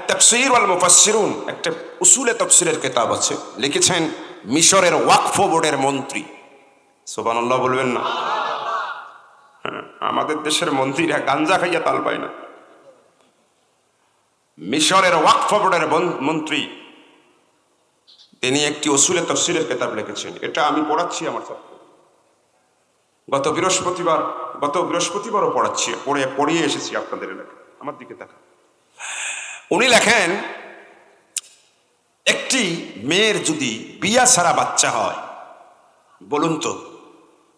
তাফসীর ওয়াল মুফাসসিরুন, একটা উসুলে তাফসীরের কিতাব আছে, লিখেছেন মিশরের ওয়াকফ বোর্ডের মন্ত্রী। সুবহানাল্লাহ বলবেন না? আমাদের দেশের মন্ত্রীরা গাঞ্জা খাইয়া তাল পায় না। মিশরের ওয়াকফ বোর্ডের মন্ত্রী তিনি একটি উসুলে তাফসীরের কিতাব লিখেছেন। এটা আমি পড়াচ্ছি আমার ছাত্র, গত বৃহস্পতিবারও পড়াচ্ছি, পড়িয়ে এসেছি আপনাদের এলাকায়। আমার দিকে তাকান। উনি লেখেন, একটি মেয়ের যদি বিয়া ছাড়া বাচ্চা হয়, বলুন তো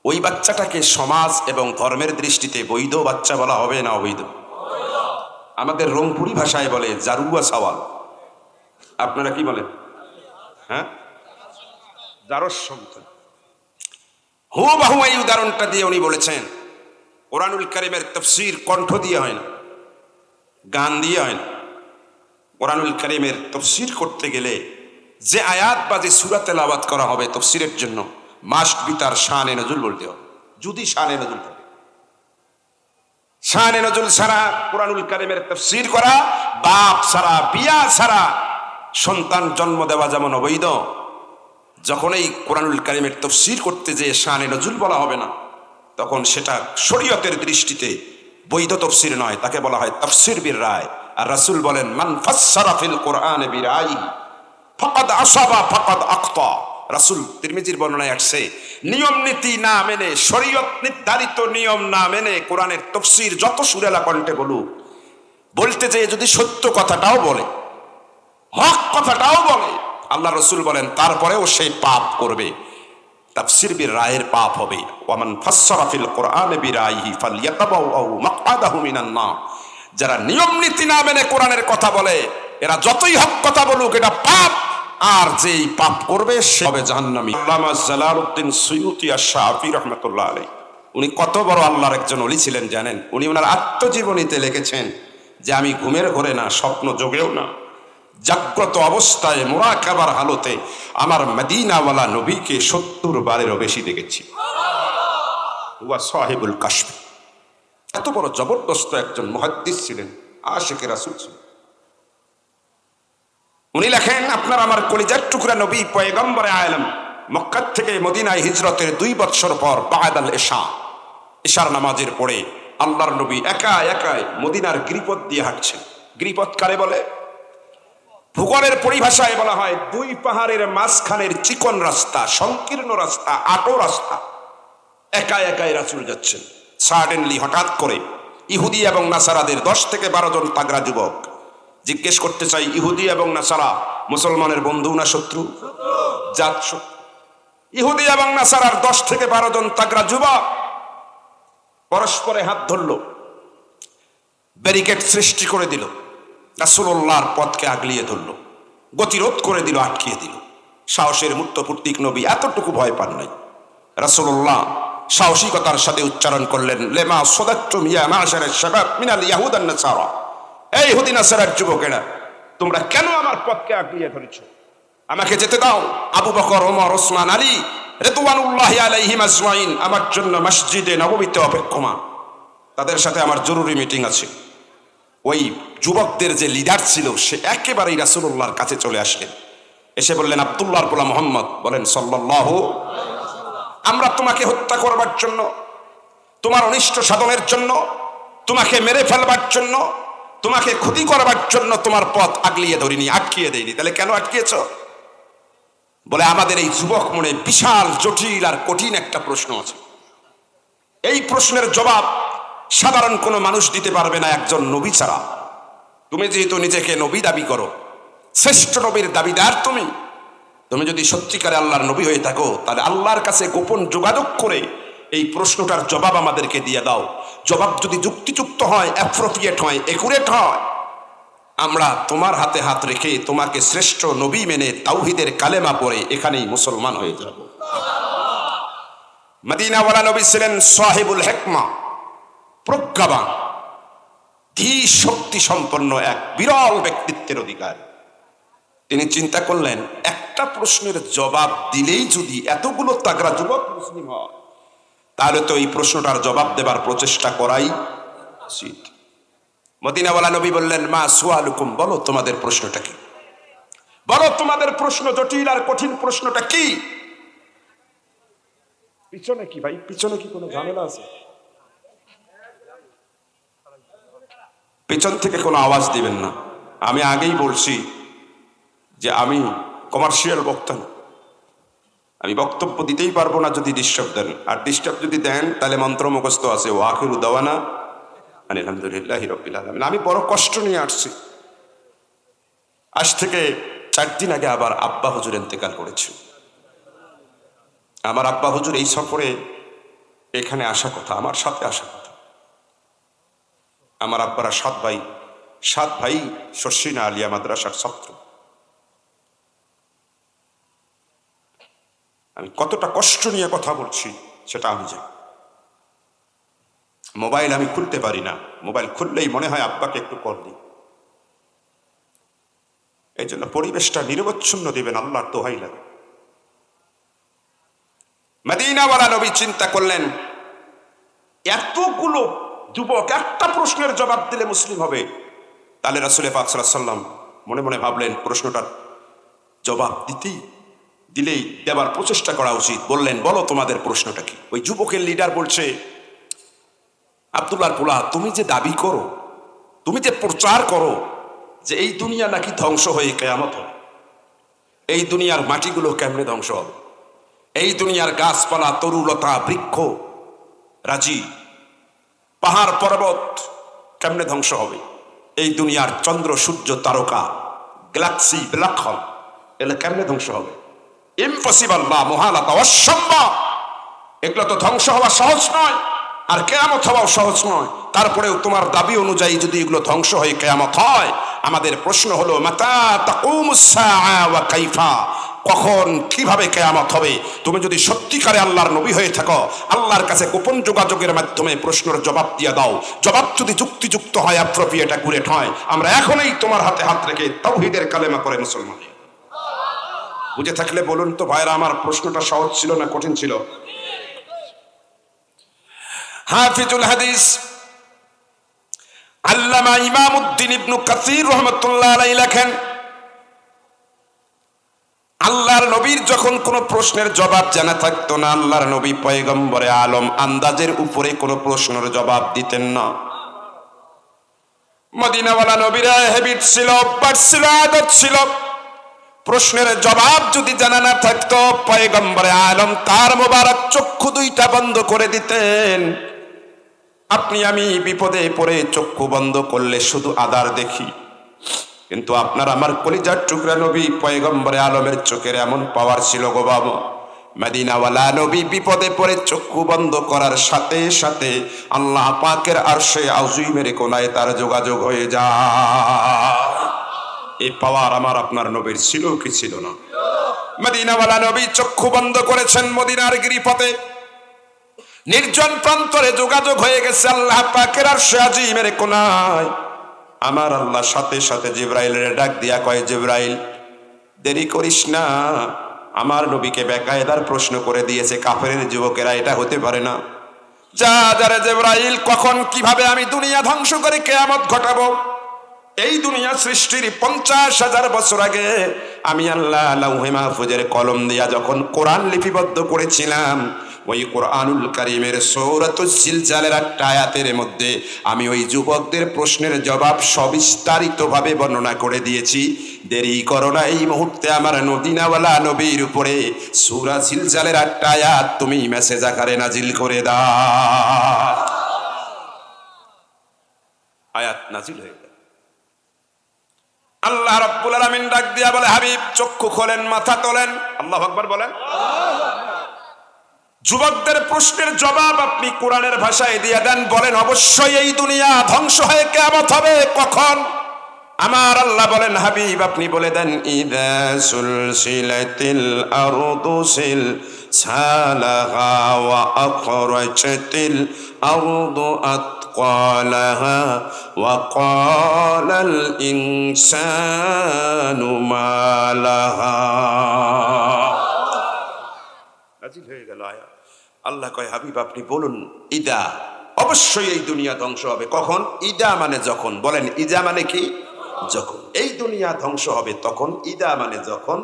ওই বাচ্চাটাকে সমাজ এবং ধর্মের দৃষ্টিতে বৈধ বাচ্চা বলা হবে না অবৈধ? আমাদের রংপুরি ভাষায় বলে জারুয়া সওয়াল। আপনারা কি বলেন? হ্যাঁ, জারস সন্তান। হুবহু এই উদাহরণটা দিয়ে উনি বলেছেন, কোরআনুল কারীমের তাফসীর কণ্ঠ দিয়ে হয় না, গান দিয়ে হয় না। কোরআনুল কারীমের তাফসীর করতে গেলে যে আয়াত বা যে সূরা তেলাওয়াত করা হবে তাফসীরের জন্য, মাস্ট বি তার শানে নজুল বলতে হবে। যদি শানে নজুল থাকে, শানে নজুল ছাড়া কোরআনুল কারীমের তাফসীর করা, বাপ ছাড়া, বিয়া ছাড়া সন্তান জন্ম দেওয়া যেমন অবৈধ, যখন এই কোরআনুল কারীমের তাফসীর করতে যেয়ে শানে নজুল বলা হবে না, তখন সেটা শরীয়তের দৃষ্টিতে বৈধ তাফসীর নয়, তাকে বলা হয় তাফসীর বির রায়। আর রাসূল বলেন, মান ফাসসারা ফিল কোরআনে বিরাই ফাকাদ আসাবা ফাকাদ আখতা। রাসূল তিরমিজির বর্ণনায় আসছে, নিয়ম নীতি না মেনে, শরীয়ত নির্ধারিত নিয়ম না মেনে কোরআনের তাফসীর যত সুরেলা কণ্ঠে বলুক, বলতে যেয়ে যদি সত্য কথাটাও বলে, হক কথাটাও বলে, আল্লাহ রাসূল বলেন তারপরেও সেই পাপ করবে, তাফসীর বির রায়ের পাপ হবে। ওয়ামান ফাসসারা ফিল কোরআনে বিরাইহি ফালইয়াতাবাউ মাকআদাহু মিনান নার। যারা নিয়ম নীতি না মেনে কোরআনের কথা বলে, এরা যতই হক কথা বলুক, এটা পাপ, আর যেই পাপ করবে সে হবে জাহান্নামী। আল্লামা জালালউদ্দিন সুয়ুতী আশ-শাফি রাহমাতুল্লাহ আলাইহি, উনি কত বড় আল্লাহর একজন ওলি ছিলেন জানেন? উনি ওনার আত্মজীবনীতে লিখেছেন যে আমি ঘুমের ঘোরে না, স্বপ্ন যোগেও না, জাগ্রত অবস্থায় মুরাকাবার হালতে আমার মদিনাওয়ালা নবীকে 70 বারেরও বেশি দেখেছি। হুয়া সাহিবুল কাশফ। এত বড় জবরদস্ত একজন মুহাদ্দিস ছিলেন, আশিকে রাসূল ছিলেন। উনি লেখেন, আপনার আমার কলিজার টুকরা নবী পয়গম্বরে আলম মক্কা থেকে মদিনায় হিজরতের 2 বছর পর বা'দাল ইশা, ইশার নামাজের পরে আল্লাহর নবী একা একাই মদিনার গিরিপথ দিয়ে হাঁটছেন। গিরিপথ কারে বলে? ভূগোলের পরিভাষায় বলা হয় 2 পাহাড়ের মাঝখানের চিকন রাস্তা, সংকীর্ণ রাস্তা, আটো রাস্তা। একা একাই রাসূল যাচ্ছেন। সাডেনলি, হঠাৎ করে ইহুদি এবং নাসারাদের 10 থেকে 12 জন তাগড়া যুবক, জিজ্ঞেস করতে চাই, ইহুদি এবং নাসারা মুসলমানের বন্ধু না শত্রু? জাত শত্রু। ইহুদি এবং নাসারার 10 থেকে 12 জন তাগড়া যুবক পরস্পরে হাত ধরল, ব্যারিকেড সৃষ্টি করে দিল, রাসূলুল্লাহর পথকে আগলিয়ে ধরল, গতিরোধ করে দিল, আটকিয়ে দিল। সাহসের মূর্ত প্রতীক নবী এতটুকু ভয় পান নাই। রাসূলুল্লাহ সাহসিকতার সাথে উচ্চারণ করলেন, লেমা সাদাকতুম ইয়া মা'শারাশ শাবাব মিনাল ইয়াহুদ ওয়ান নাসারা। এই ইহুদি নাসারার যুবকেরা, তোমরা কেন আমার পথকে আগলিয়ে ধরেছো? আমাকে যেতে দাও। আবু বকর, ওমর, ওসমান, আলী রিদওয়ানুল্লাহি আলাইহিম আজমাইন আমার জন্য মসজিদে নববীতে অপেক্ষমান, তাদের সাথে আমার জরুরি মিটিং আছে। ওই যুবকদের যে লিডার ছিল সে একেবারেই রাসূলুল্লাহর কাছে চলে আসলেন, এসে বললেন, আব্দুল্লাহর পোলা মুহাম্মদ, বলেন সাল্লাল্লাহু, আমরা তোমাকে হত্যা করবার জন্য, তোমার অনিষ্ট সাধনের জন্য, তোমাকে মেরে ফেলবার জন্য, তোমাকে ক্ষতি করবার জন্য তোমার পথ আগলিয়ে ধরিনি, আটকিয়ে দেয়নি। তাহলে কেন আটকিয়েছ? বলে, আমাদের এই যুবক মনে বিশাল জটিল আর কঠিন একটা প্রশ্ন আছে। এই প্রশ্নের জবাব সাধারণ কোনো মানুষ দিতে পারবে না একজন নবী ছাড়া। তুমি যেহেতু নিজেকে নবী দাবি করো, শ্রেষ্ঠ নবীর দাবিদার তুমি, তুমি যদি সত্যিকারে আল্লাহর নবী হয়ে থাকো, তাহলে আল্লাহর কাছে গোপন যোগাযোগ করে এই প্রশ্নটার জবাব আমাদেরকে দিয়ে দাও। জবাব যদি যুক্তিযুক্ত হয়, অ্যাপ্রোপ্রিয়েট হয়, একুরেট হয়, আমরা তোমার হাতে হাত রেখে তোমাকে শ্রেষ্ঠ নবী মেনে তাওহীদের কালেমা পড়ে এখানেই মুসলমান হয়ে যাব। মদিনাওয়ালা নবী ছিলেন সাহিবুল হিকমা, প্রজ্ঞাবান, ধী শক্তি সম্পন্ন এক বিরল ব্যক্তিত্বের অধিকার। তিনি চিন্তা করলেন, একটা প্রশ্নের জবাব দিলেই যদি এতগুলো তাগড়া যুবক মুসলিম হয়, তাহলে তো এই প্রশ্নটার জবাব দেবার প্রচেষ্টা করাই উচিত। মদিনাওয়ালা নবী বললেন, মা সুআলুকুম, বলো তোমাদের প্রশ্নটা কি, বলো তোমাদের প্রশ্ন, জটিল আর কঠিন প্রশ্নটা কি? পিছনে কি ভাই, পিছনে কি কোনো ঝামেলা আছে? পিছন থেকে কোনো আওয়াজ দিবেন না। আমি আগেই বলছি যে আমি কমার্শিয়াল বক্তা না, আমি বক্তব্য দিতেই পারবো না যদি ডিস্টার্ব দেন, আর ডিস্টার্ব যদি দেন তাহলে মন্ত্র মুখস্থ আছে, ও আখিরু দাওয়ানা আলহামদুলিল্লাহি রাব্বিল আলামিন। আমি বড় কষ্ট নিয়ে আসছি। আজ থেকে 4 দিন আগে আবার আব্বা হুজুর ইন্তেকাল করেছে। আমার আব্বা হুজুর এই সফরে এখানে আসা কথা, আমার সাথে আসা কথা। আমার আব্বারা 7 ভাই, 7 ভাই শর্ষিনা আলিয়া মাদ্রাসার ছাত্র। আমি কতটা কষ্ট নিয়ে কথা বলছি সেটা আমি জানি। মোবাইল আমি খুলতে পারি না, মোবাইল খুললেই মনে হয় আব্বাকে একটু কল দিই। এই জন্য পরিবেশটা নিরবচ্ছিন্ন দিবেন, আল্লাহর দোহাই লাগে। মদিনাওয়ালা নবী চিন্তা করলেন, এতগুলো যুবক একটা প্রশ্নের জবাব দিলে মুসলিম হবে। তাহলে রাসূল পাক সাল্লাল্লাহু আলাইহি ওয়াসাল্লাম মনে মনে ভাবলেন, প্রশ্নটার জবাব দিলেই দেবার প্রচেষ্টা করা উচিত। বললেন, বলো তোমাদের প্রশ্নটা কি? ওই যুবকের লিডার বলছে, আব্দুল্লাহর পোলা, তুমি যে দাবি করো, তুমি যে প্রচার করো যে এই দুনিয়া নাকি ধ্বংস হয়ে কিয়ামত হবে, এই দুনিয়ার মাটিগুলো কেমনে ধ্বংস হবে? এই দুনিয়ার গাছপালা, তরুলতা, বৃক্ষ রাজি, পাহাড় পর্বত কেমনে ধ্বংস হবে? এই দুনিয়ার চন্দ্র সূর্য তারকা গ্যালাক্সি ব্ল্যাক হোল এগুলো কেমনে ধ্বংস হবে? ইম্পসিবল, বা মহালতা, অসম্ভব। এগুলো তো ধ্বংস হওয়া সহজ নয়, আর কিয়ামত হওয়াও সহজ নয়। তারপরেও তোমার দাবি অনুযায়ী যদি এগুলো ধ্বংস হয়ে কিয়ামত হয়, আমাদের প্রশ্ন হলো, মাতা তাকুমুস সাআ ওয়া কাইফা, কখন কিভাবে কিয়ামত হবে? তুমি যদি সত্যিকারে আল্লাহর নবী হয়ে থাকো, আল্লাহর কাছে গোপন যোগাযোগের মাধ্যমে প্রশ্নের জবাব দিয়ে দাও। জবাব যদি যুক্তিযুক্ত হয়, অ্যাপ্রোপ্রিয়েট, অ্যাকুরেট হয়, আমরা এখনই তোমার হাতে হাত রেখে তাওহীদের কালেমা করে মুসলমান। বুঝে থাকলে বলুন তো ভাইরা, আমার প্রশ্নটা সহজ ছিল না কঠিন ছিল? হাফিজুল হাদিস আল্লামা ইমামউদ্দিন ইবনে কাসির রাহমাতুল্লাহ আলাইহি লেখেন, আল্লাহর নবীর যখন কোনো প্রশ্নের জবাব জানা থাকতো না, আল্লাহর নবী পয়গম্বরে আলম আন্দাজের উপরে কোনো প্রশ্নের জবাব দিতেন না। মদিনাওয়ালা নবীর হ্যাবিট ছিল, অভ্যাস ছিল, আদত ছিল, প্রশ্নের জবাব যদি জানা না থাকতো, পয়গম্বরে আলম তার মোবারক চক্ষু দুইটা বন্ধ করে দিতেন। আপনি আমি বিপদে পড়ে চক্ষু বন্ধ করলে শুধু আধার দেখি, কিন্তু আপনার আমার কলিজার টুকরা নবী পয়গম্বরে আলমের চোখের এমন পাওয়ার ছিল গো বাবা। মদিনাওয়ালা নবী বিপদে পড়ে চক্ষু বন্ধ করার সাথে সাথে আল্লাহ পাকের আরশে আযীমের কোনায় তার যোগাযোগ হয়ে যায়। এই পাওয়ার আমার আপনার নবীর ছিল কি ছিল না? মদিনাওয়ালা নবী চক্ষু বন্ধ করেছেন, মদিনার গিরিপথে নির্জন প্রান্তরে যোগাযোগ হয়ে গেছে আল্লাহ পাকের আরশে আযীমের কোনায়। আমার আল্লাহ সাথে সাথে জিবরাইলের ডাক দিয়া কয়, জিবরাইল দেরি করিস না, আমার নবীকে বেকায়দার প্রশ্ন করে দিয়েছে কাফেরের যুবকেরা, এটা হতে পারে না। যা যারে জিবরাইল, কখন কিভাবে আমি দুনিয়া ধ্বংস করে কিয়ামত ঘটাবো? এই দুনিয়া সৃষ্টির 50,000 বছর আগে আমি আল্লাহ লাউহে মাহফুজের কলম দিয়া যখন কোরআন লিপিবদ্ধ করেছিলাম, ওই কোরআনুল কারীমের সূরাতুজ জিলজালের একটা আয়াতের মধ্যে আমি ওই যুবকদের প্রশ্নের জবাব সবিস্তারিতভাবে বর্ণনা করে দিয়েছি। দেরি করো না, এই মুহূর্তে আমার মদিনাওয়ালা নবীর উপরে সূরা জিলজালের একটা আয়াত তুমি মেসেজ আকারে নাজিল করে দাও। আয়াত নাজিল হয়ে গেল। আল্লাহ রাব্বুল আলামিন ডাক দিয়া বলে, হাবিব চক্ষু খোলেন, মাথা তোলেন, আল্লাহু আকবার বলেন। যুবকদের প্রশ্নের জবাব আপনি কোরআনের ভাষায় দিয়ে দেন, বলেন অবশ্যই এই দুনিয়া ধ্বংস হয়ে কিয়ামত হবে। কখন? আমার আল্লাহ বলেন, হাবিব আপনি বলে দেন, ইযা সুলসিলাতিল আরদু সিলসালাহা ওয়া আখরাজাতিল আরদু আতকালাহা ওয়া ক্বালাল ইনসানু মা লাহা। নাজিল হয়ে গেল আয়াত। আল্লাহ কয়, হাবিব আপনি বলুন, ইদা অবশ্যই এই দুনিয়া ধ্বংস হবে। কখন? ইদা মানে যখন। বলেন ইদা মানে কি? যখন। এই দুনিয়া ধ্বংস হবে তখন, ইদা মানে যখন,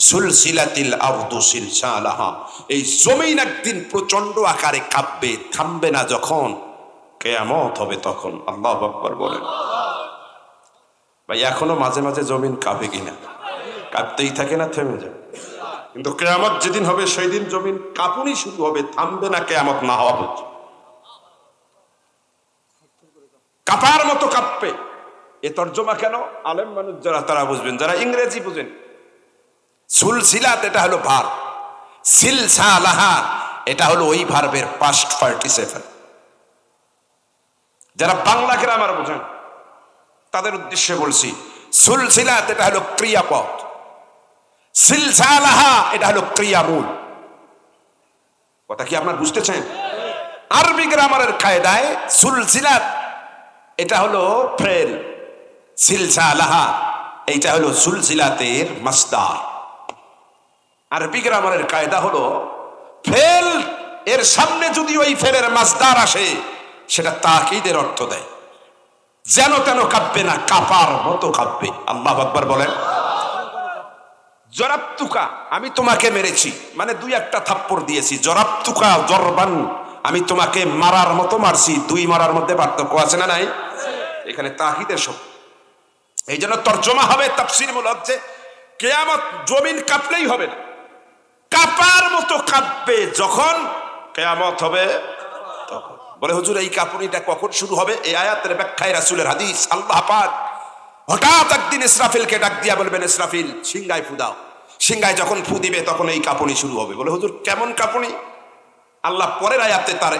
সুলসিলাতিল আরদু সিলসালাহা, এই জমিন একদিন প্রচন্ড আকারে কাঁপবে, থামবে না যখন, কিয়ামত হবে তখন। আল্লাহু আকবার বলেন। ভাই এখনো মাঝে মাঝে জমিন কাঁপে কিনা? কাঁপতেই থাকে না, থেমে যায়। কিন্তু কিয়ামত যেদিন হবে সেই দিন জমিন কাঁপুনি শুরু হবে, থামবে না কিয়ামত না হওয়া পর্যন্ত। কাঁপার মতো কাঁপবে। এ তর্জমা কেন? আলেম মানুষ যারা তারা বুঝবেন, যারা ইংরেজি বুঝেন। সুলসিলাত এটা হলো ভার্ব, সিলসালাহা এটা হলো ওই ভার্বের পাস্ট পার্টিসিপল। যারা বাংলা গ্রামার বুঝেন তাদের উদ্দেশ্যে বলছি, সুলসিলাত এটা হলো ক্রিয়াপদ, সিলসালাহা এটা হলো ক্রিয়ামূল। কথা কি আপনার বুঝতেছেন? আরবি গ্রামারের কায়দায় সুলসিলাত এটা হলো ফেল, সিলসালাহা এইটা হলো সুলসিলাতের মাসদার। আরবি গ্রামারের কায়দা হলো ফেল এর সামনে যদি ওই ফেলের মাসদার আসে সেটা তাকিদের অর্থ দেয়। যেন তেন কাঁপবে না, কাঁপার মতো কাঁপবে। আল্লাহু আকবার বলেন। জরাবতুকা আমি তোমাকে মেরেছি, মানে দুই একটা থাপ্পড় দিয়েছি। জরাবতুকা জরবান আমি তোমাকে মারার মতো মারছি। দুই মারার মধ্যে পার্থক্য আছে না নাই? এখানে তাকিদের শব্দ। এই জন্য তর্জমা হবে তাফসীর মূলক যে কিয়ামত জমিন কাঁপলেই হবে না, কাঁপার মতো কাঁপবে যখন কিয়ামত হবে তখন। বলে হুজুর এই কাঁপুনিটা কখন শুরু হবে? এই আয়াতের ব্যাখ্যায় রাসূলের হাদিস। আল্লাহ পাক হঠাৎ একদিন ইসরাফিলকে ডাক দিয়া বলবেন, ইসরাফিল সিংহায় ফু দাও। সিংহায় যখন ফু দিবে তখন এই কাঁপুনি শুরু হবে। বলে হুজুর কেমন কাঁপুনি? আল্লাহ পরের আয়াতে তার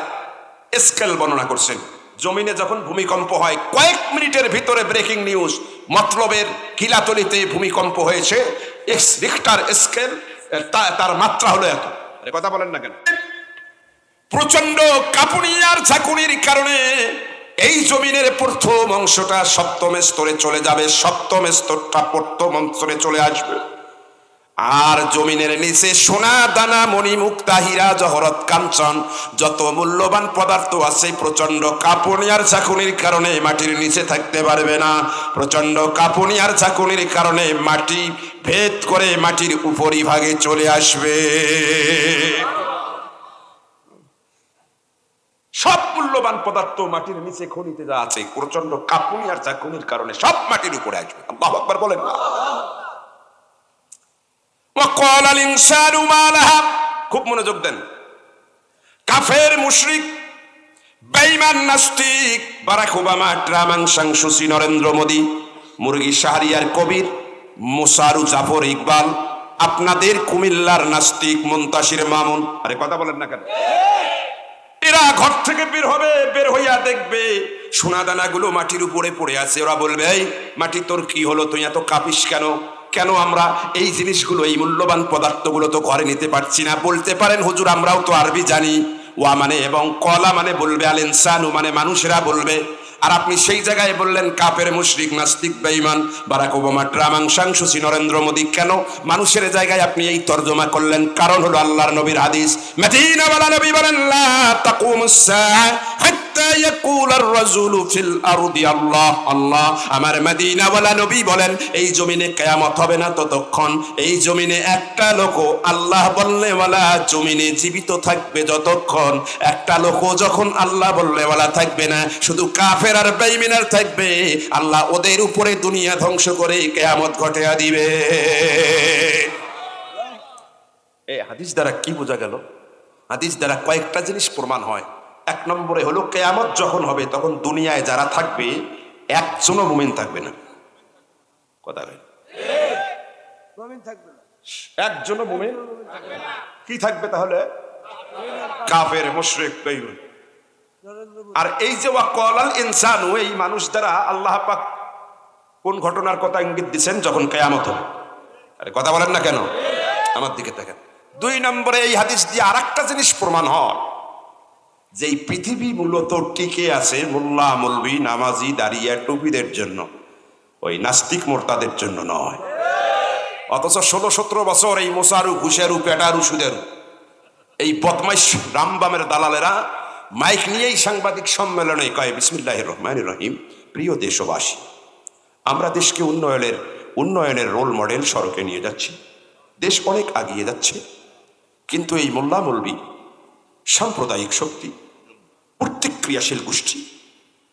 স্কেল বর্ণনা করছেন। জমিনে যখন ভূমিকম্প হয়, কয়েক মিনিটের ভিতরে ব্রেকিং নিউজ, মতলবের কিলাতলিতে ভূমিকম্প হয়েছে, রিখটার স্কেল তার মাত্রা হলো এত। কথা বলেন না কেন? প্রচন্ড কাঁপুনি আর ঝাঁকুনির কারণে এই জমিনের প্রথম অংশটা সপ্তম স্তরে চলে যাবে, সপ্তম স্তরটা প্রথম স্তরে চলে আসবে। আর জমিনের নিচে সোনা দানা মণি মুক্তা হীরা জহরত কাঞ্চন যত মূল্যবান পদার্থ আছে, প্রচন্ড কাঁপুনি আর ঝাঁকুনির কারণে মাটির নিচে থাকতে পারবে না। প্রচন্ড কাঁপুনি আর ঝাঁকুনির কারণে মাটি ভেদ করে মাটির উপরিভাগে চলে আসবে। সব মূল্যবান পদার্থ মাটির নিচে খনিতে যা আছে, প্রচন্ড কাঁপুনি আর ঝাঁকুনির কারণে সব মাটির উপরে আসবে। আল্লাহু আকবার বলেন না। খুব মনোযোগ দেন। কাফের, মুশরিক, বেঈমান, নাস্তিক, বারাক ওবামা, ট্রাম্প, সাংসুসি, নরেন্দ্র মোদী, মুরগি শাহরিয়ার কবির, মুসারু জাফর ইকবাল, আপনাদের কুমিল্লার নাস্তিক মুনতাসির মামুন। আরে কথা বলেন না কেন? এরা ঘর থেকে বের হবে, বের হইয়া দেখবে সোনা দানাগুলো মাটির উপরে পড়ে আছে। ওরা বলবে, এই মাটি তোর কি হলো, তুই এত কাঁপিস কেন? কেন আমরা এই জিনিসগুলো, এই মূল্যবান পদার্থগুলো তো ঘরে নিতে পারছি না? বলতে পারেন হুজুর আমরাও তো আরবি জানি। ওয়া মানে এবং কলা মানে বলবে, আল ইনসানু মানে মানুষেরা বলবে। আর আপনি সেই জায়গায় বললেন কাফের, মুশরিক, নাস্তিক, বেঈমান, বারাক ওবামা, ট্রাম্প, সাংসুসি, নরেন্দ্র মোদী। কেন মানুষের জায়গায় আপনি এই তর্জমা করলেন? কারণ হলো আল্লাহর নবীর হাদিস। মদিনাওয়ালা নবী বলেন, লা তাকুমুস সাআ হাত্তা ইয়াকুলার রাজুলু ফিল আরদি আল্লাহ আল্লাহ। আমার মদিনাওয়ালা নবী বলেন, এই জমিনে কিয়ামত হবে না ততক্ষণ এই জমিনে একটা লোক আল্লাহ বললেওয়ালা জমিনে জীবিত থাকবে যতক্ষণ। একটা লোক যখন আল্লাহ বললেওয়ালা থাকবে না, শুধু কাফের আর বেঈমানের থাকবে, আল্লাহ ওদের উপরে দুনিয়া ধ্বংস করে কিয়ামত ঘটিয়ে দিবে। এই হাদিস দ্বারা কি বোঝা গেল? হাদিস দ্বারা কয়েকটা জিনিস প্রমাণ হয়। এক নম্বরে হলো কিয়ামত যখন হবে তখন দুনিয়ায় যারা থাকবে একজনও মুমিন থাকবে না। কথা বলেন, একজনও মুমিন কি থাকবে তাহলে? কাফের, মুশরিক, বেঈমান। আর এই যে ওয়াকালাল ইনসানু, এই মানুষ দ্বারা আল্লাহ পাক কোন ঘটনার কথা ইঙ্গিত দিচ্ছেন? যখন কিয়ামত হবে। আরে কথা বলেন না কেন? আমার দিকে দেখেন। দুই নম্বরে এই হাদিস দিয়ে আরেকটা জিনিস প্রমাণ হয় যে এই পৃথিবী মূলত টিকে আছে মোল্লা, মৌলবি, নামাজি, দাঁড়িয়া, টুপিদের জন্য, ওই নাস্তিক মোরতাদের জন্য নয়। অথচ 16-17 বছর এই মোসারু, ঘুষেরু, পেটারু, সুদেরু, এই বদমাইশ রামবামের দালালেরা মাইক নিয়েই সাংবাদিক সম্মেলনে কয় বিসমিল্লাহির রহমানির রহিম, প্রিয় দেশবাসী, আমরা দেশকে উন্নয়নের রোল মডেল সড়কে নিয়ে যাচ্ছি, দেশ অনেক আগিয়ে যাচ্ছে, কিন্তু এই মোল্লা মৌলবি সাম্প্রদায়িক শক্তি, প্রতিক্রিয়াশীল গোষ্ঠী,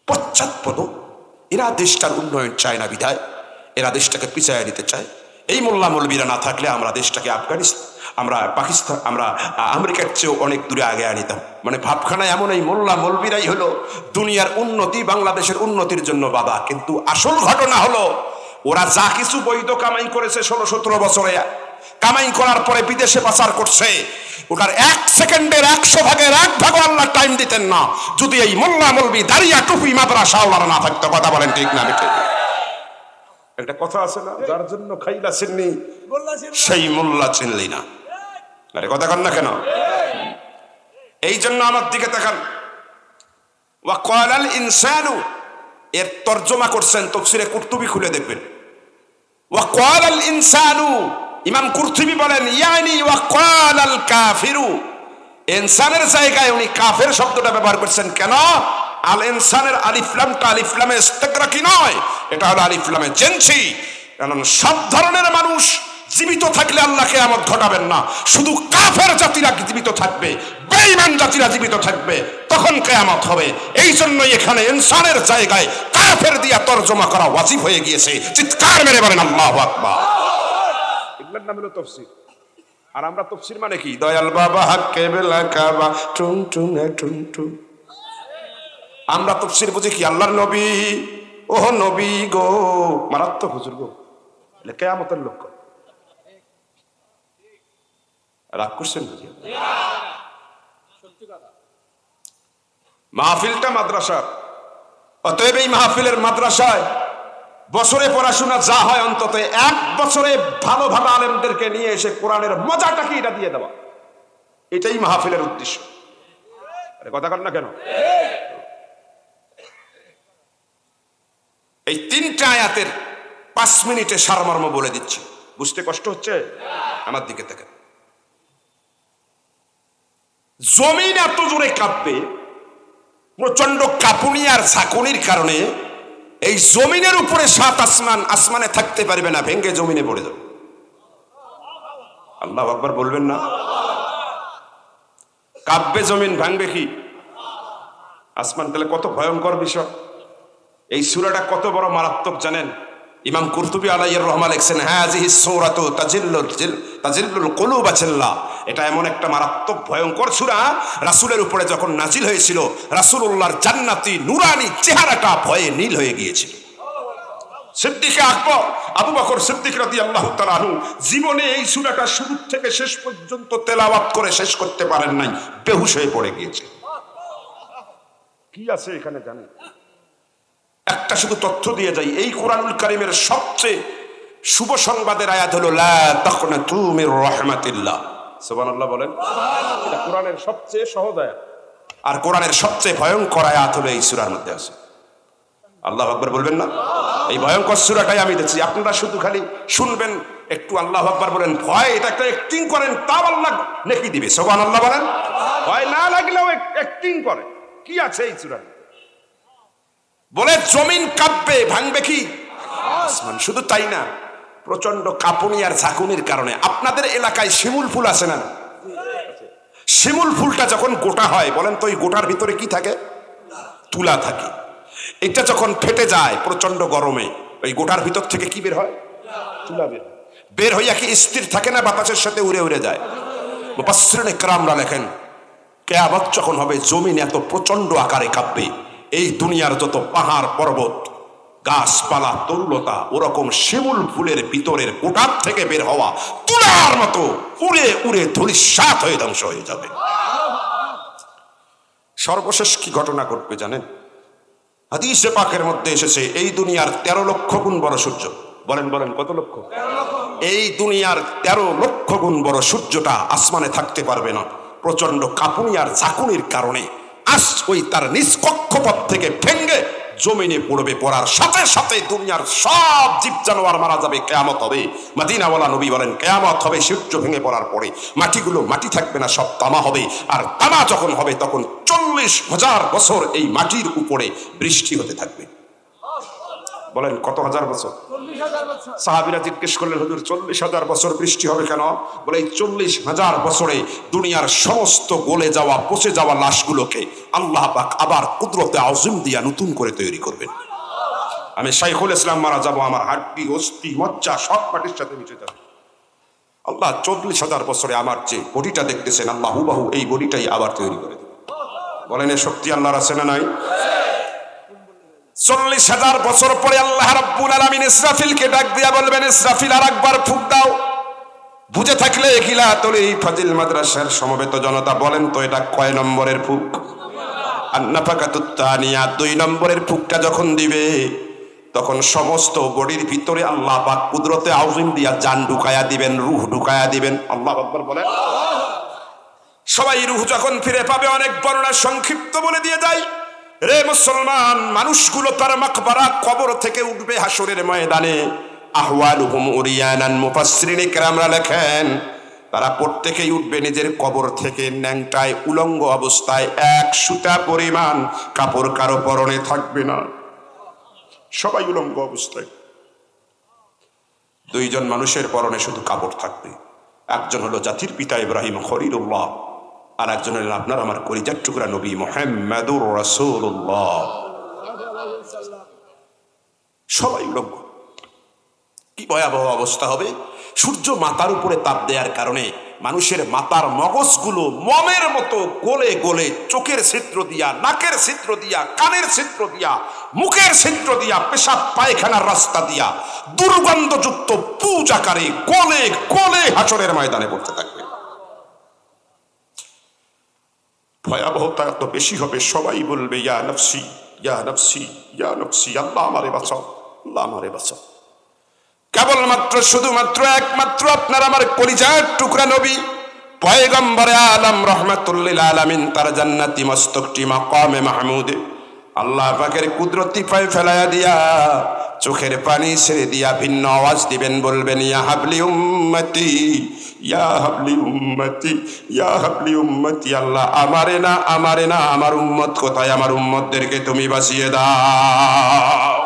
পশ্চাৎপদ, এরা দেশটার উন্নয়ন চায় না বিধায় এরা দেশটাকে পিছায় দিতে চায়। এই মোল্লা মৌলবীরা না থাকলে আমরা দেশটাকে পাকিস্তান, আমরা আমেরিকার চেয়েও অনেক দূরে আগে আনিতাম। মানে ভাবখানা এমন, এই মোল্লা মৌলবীরাই হলো দুনিয়ার উন্নতি, বাংলাদেশের উন্নতির জন্য বাধা। কিন্তু আসল ঘটনা হলো ওরা যা কিছু বৈধ কামাই করেছে 16-17 বছরে, কামাই করার পরে বিদেশে পাচার করছে, ওটার 1 সেকেন্ডের 100 ভাগের 1 ভাগ আল্লাহ টাইম দিতেন না যদি এই মোল্লা মৌলবী দাঁড়িয়া টুপি মাদ্রাসা ওরা না থাকতো। কথা বলেন ঠিক না? একটা কথা আছে না, যার জন্য খাইলা চিননি সেই মোল্লা চিনলি না। আরে কথা কন না কেন? এই জন্য আমার দিকে তাকান। ওয়া ক্বালাল ইনসানু, এর তরজমা করছেন তাফসীরে কুরতুবী, খুলে দেখবেন। ওয়া ক্বালাল ইনসানু, ইমাম কুরতুবী বলেন ইয়ানি ওয়া ক্বালাল কাফিরু, ইনসানের জায়গায় উনি কাফের শব্দটা ব্যবহার করছেন। কেন? আল ইনসানের আলিফ লামটা আলিফ লামে ইস্তিগরাকি নয়, এটা হলো আলিফ লামে জিনসি। কারণ সব ধরনের মানুষ জীবিত থাকলে আল্লাহ কিয়ামত ঘটাবেন না, শুধু কাফের জাতিরা জীবিত থাকবে, বেঈমান জাতিরা জীবিত থাকবে, তখন কিয়ামত হবে। এই জন্যই এখানে ইনসানের জায়গায় কাফের দিয়া তরজমা করা ওয়াজিব হয়ে গিয়েছে। চিৎকার মেরে বলেন আল্লাহু আকবার। এগুলোর নাম হলো তাফসীর। আর আমরা তাফসীর মানে কি? দয়াল বাবা হাক্কে বেলা কাবা টুন টুন টুন টুন। আমরা তাফসীর বুঝি কি? আল্লাহর নবী, ও নবী গো, মারাত্মক হুজুর গো, এটা কিয়ামতের লক্ষ্য। রাগ করছেন বুঝি? মাহফিলটা মাদ্রাসা, অতএব এই মাহফিলের মাদ্রাসায় বছরে পড়াশোনা যা হয় অন্তত 1 বছরে ভালো ভালো আলেমদেরকে নিয়ে এসে কোরআনের মজাটাকে এটা দিয়ে দেওয়া, এটাই মাহফিলের উদ্দেশ্য। আরে কথা কর না কেন? এই 3টা আয়াতের 5 মিনিটে সারমর্ম বলে দিচ্ছি, বুঝতে কষ্ট হচ্ছে? আমার দিকে দেখেন। জমিন এত জোরে কাঁপবে, প্রচন্ড কাঁপুনি আর ঝাঁকুনির কারণে এই জমিনের উপরে 7 আসমান, আসমানে থাকতে পারবে না, ভেঙ্গে জমিনে পড়ে যাবে। আল্লাহু আকবার বলবেন না? কাঁপবে জমিন, ভাঙবে কি আসমান। তাহলে কত ভয়ঙ্কর বিষয়। এই সূরাটা কত বড় মারাত্মক জানেন? ইমাম কুরতুবী আলাইহির রহমা লিখছেন, হাযিহিস সূরাতু তাজিল্লুল কুলুব জিল্লা, এটা এমন একটা মারাত্মক ভয়ঙ্কর সূরা, রাসূলের উপরে যখন নাজিল হয়েছিল রাসূলুল্লাহর জান্নাতি নুরানি চেহারাটা ভয়ে নীল হয়ে গিয়েছিল। সিদ্দিকে আকবর আবু বকর সিদ্দিক রাদিয়াল্লাহু তাআলা আনহু জীবনে এই সূরাটা শুরু থেকে শেষ পর্যন্ত তেলাওয়াত করে শেষ করতে পারেন নাই, বেহুশ হয়ে পড়ে গিয়েছে। কি আছে এখানে জানেন? একটা শুধু তথ্য দিয়ে যাই, এই কোরআনুল কারীমের সবচেয়ে শুভ সংবাদের আয়াত হলো লা তাকনাতু মির রাহমাতিল্লাহ। সুবহানাল্লাহ বলেন। এটা কোরআনের সবচেয়ে সহজ আয়াত, আর কোরআনের সবচেয়ে ভয়ঙ্কর আয়াত হলো এই সূরার মধ্যে আছে। আল্লাহু আকবার বলবেন না? এই ভয়ঙ্কর সূরাটাই আমি দেখছি, আপনারা শুধু খালি শুনবেন, একটু আল্লাহু আকবার বলেন, ভয় এটা একটা অ্যাক্টিং করেন, তাও আল্লাহ নেকি দিবে। সুবহানাল্লাহ বলেন। ভয় না লাগলেও অ্যাক্টিং করে। কি আছে এই সূরা? বলে জমিন কাঁপবে, ভাঙবে কি আসমান। শুধু তাই না, প্রচন্ড কাঁপুনি আর ঝাঁকুনির কারণে। আপনাদের এলাকায় শিমুল ফুল আছে না? শিমুল ফুলটা যখন গোটা হয়, বলেন তো ওই গোটার ভিতরে কি থাকে? তুলা থাকে। এটা যখন ফেটে যায় প্রচন্ড গরমে, ওই গোটার ভিতর থেকে কি বের হয়? তুলা বের হইয়া কি স্থির থাকে না, বাতাসের সাথে উড়ে উড়ে যায়? মুফাসসিরিন ইকরামরা লেখেন, কিয়ামত যখন হবে জমিন এত প্রচন্ড আকারে কাঁপবে, এই দুনিয়ার যত পাহাড় পর্বত গাছপালা তরুলতা ওরকম শিমুল ফুলের ভিতরের গোটার থেকে বের হওয়া তুলার মতো উড়ে উড়ে ধূলিসাৎ হয়ে ধ্বংস হয়ে যাবে। সর্বশেষ কি ঘটনা ঘটবে জানেন? হাদিসে পাকের মধ্যে এসেছে, এই দুনিয়ার 13 লক্ষ গুণ বড় সূর্য। বলেন বলেন কত লক্ষ? এই দুনিয়ার 13 লক্ষ গুণ বড় সূর্যটা আসমানে থাকতে পারবে না, প্রচন্ড কাঁপুনি আর ঝাঁকুনির কারণে আজ ওই তার নিজ কক্ষপথ থেকে ভেঙ্গে জমিনে পড়বে, পড়ার সাথে সাথে দুনিয়ার সব জীব জানোয়ার মারা যাবে, কিয়ামত হবে। মদিনাওয়ালা নবী বলেন কিয়ামত হবে সূর্য ভেঙে পড়ার পরে, মাটিগুলো মাটি থাকবে না, সব তামা হবে। আর তামা যখন হবে তখন 40,000 বছর এই মাটির উপরে বৃষ্টি হতে থাকবে। বলেন কত হাজার বছর? সাহাবীরা জিজ্ঞেস করলেন হুজুর 40,000 বছর বৃষ্টি হবে কেন? বলে এই 40,000 বছরে দুনিয়ার সমস্ত গলে যাওয়া পচে যাওয়া লাশগুলোকে আল্লাহ পাক আবার কুদরতে আযম দিয়া নতুন করে তৈরি করবেন। আমি শাইখুল ইসলাম মারা যাব, আমার হাড্ডি অস্থি মজ্জা সব মাটির সাথে মিশে যাবে। আল্লাহ 40,000 বছরে আমার যে বডিটা দেখতেছেন আল্লাহ হুবহু এই বডিটাই আবার তৈরি করে দেবেন। বলেন এই শক্তি আল্লাহর আছে না নাই? 40,000 বছর পরে আল্লাহ রাব্বুল আলামিন ইসরাফিলকে ডাক দিয়া বলবেন ইসরাফিল আর একবার ফুঁক দাও। বুঝে থাকলে কিলাতুল ফাজিল মাদ্রাসার সমবেত জনতা বলেন তো এটা কয় নম্বরের ফুঁক? আন্নাফাকাতুত তানিয়া, 2 নম্বরের ফুঁকটা যখন দিবে তখন সমস্ত বডির ভিতরে আল্লাহ পাক কুদরতে আযম দিয়া জান ঢুকায়া দিবেন, রূহ ঢুকায়া দিবেন। আল্লাহু আকবার বলেন। সবাই রূহ যখন ফিরে পাবে, অনেক বর্ণনা সংক্ষিপ্ত বলে দিয়ে যায় রে মুসলমান, মানুষগুলো তার মাকবারা কবর থেকে উঠবে হাসরের ময়দানে। আহওয়ালুহুম উরিয়ানান, মুফাসসিরিনে কেরামরা লেখেন তারা প্রত্যেকেই উঠবে নিজের কবর থেকে ন্যাংটায় উলঙ্গ অবস্থায়, এক সুতা পরিমাণ কাপড় কারো পরনে থাকবে না, সবাই উলঙ্গ অবস্থায়। 2 জন মানুষের পরনে শুধু কাপড় থাকবে। একজন হলো জাতির পিতা ইব্রাহিম খলিলুল্লাহ, আর একজন হলেন আপনার আমার কলিজার টুকরা নবী মুহাম্মদুর রাসূলুল্লাহ। সবাই উলঙ্গ। কি ভয়াবহ অবস্থা হবে! সূর্য মাথার উপরে তাপ দেওয়ার কারণে মানুষের মাথার মগজগুলো মমের মতো গলে গলে চোখের ছিদ্র দিয়া, নাকের ছিদ্র দিয়া, কানের ছিদ্র দিয়া, মুখের ছিদ্র দিয়া, পেশাব পায়খানার রাস্তা দিয়া দুর্গন্ধযুক্ত পুজ আকারে গলে গলে হাসরের ময়দানে পড়তে থাকবে। ভয়াবহতা এত বেশি হবে, সবাই বলবে ইয়া নফসি ইয়া নফসি ইয়া নফসি, আল্লাহ আমারে বাঁচাও, আল্লাহ আমারে বাঁচাও। কেবলমাত্র শুধুমাত্র একমাত্র আপনার আমার কলিজার টুকরা নবী পয়গম্বরে আলম রহমাতুল লিল আলামিন তার জান্নাতি মস্তকটি মাকামে মাহমুদে আল্লাহ পাকের কুদরতি পায়ে ফেলায়া দিয়া চোখের পানি ছেড়ে দিয়া ভিন্ন আওয়াজ দিবেন, বলবেন ইয়া হাবলি উম্মতি ইয়া হাবলি উম্মতি ইয়া হাবলি উম্মতি। আল্লাহ আমারে না, আমারে না, আমার উম্মত কোথায়? আমার উম্মতদেরকে তুমি বাঁচিয়ে দাও।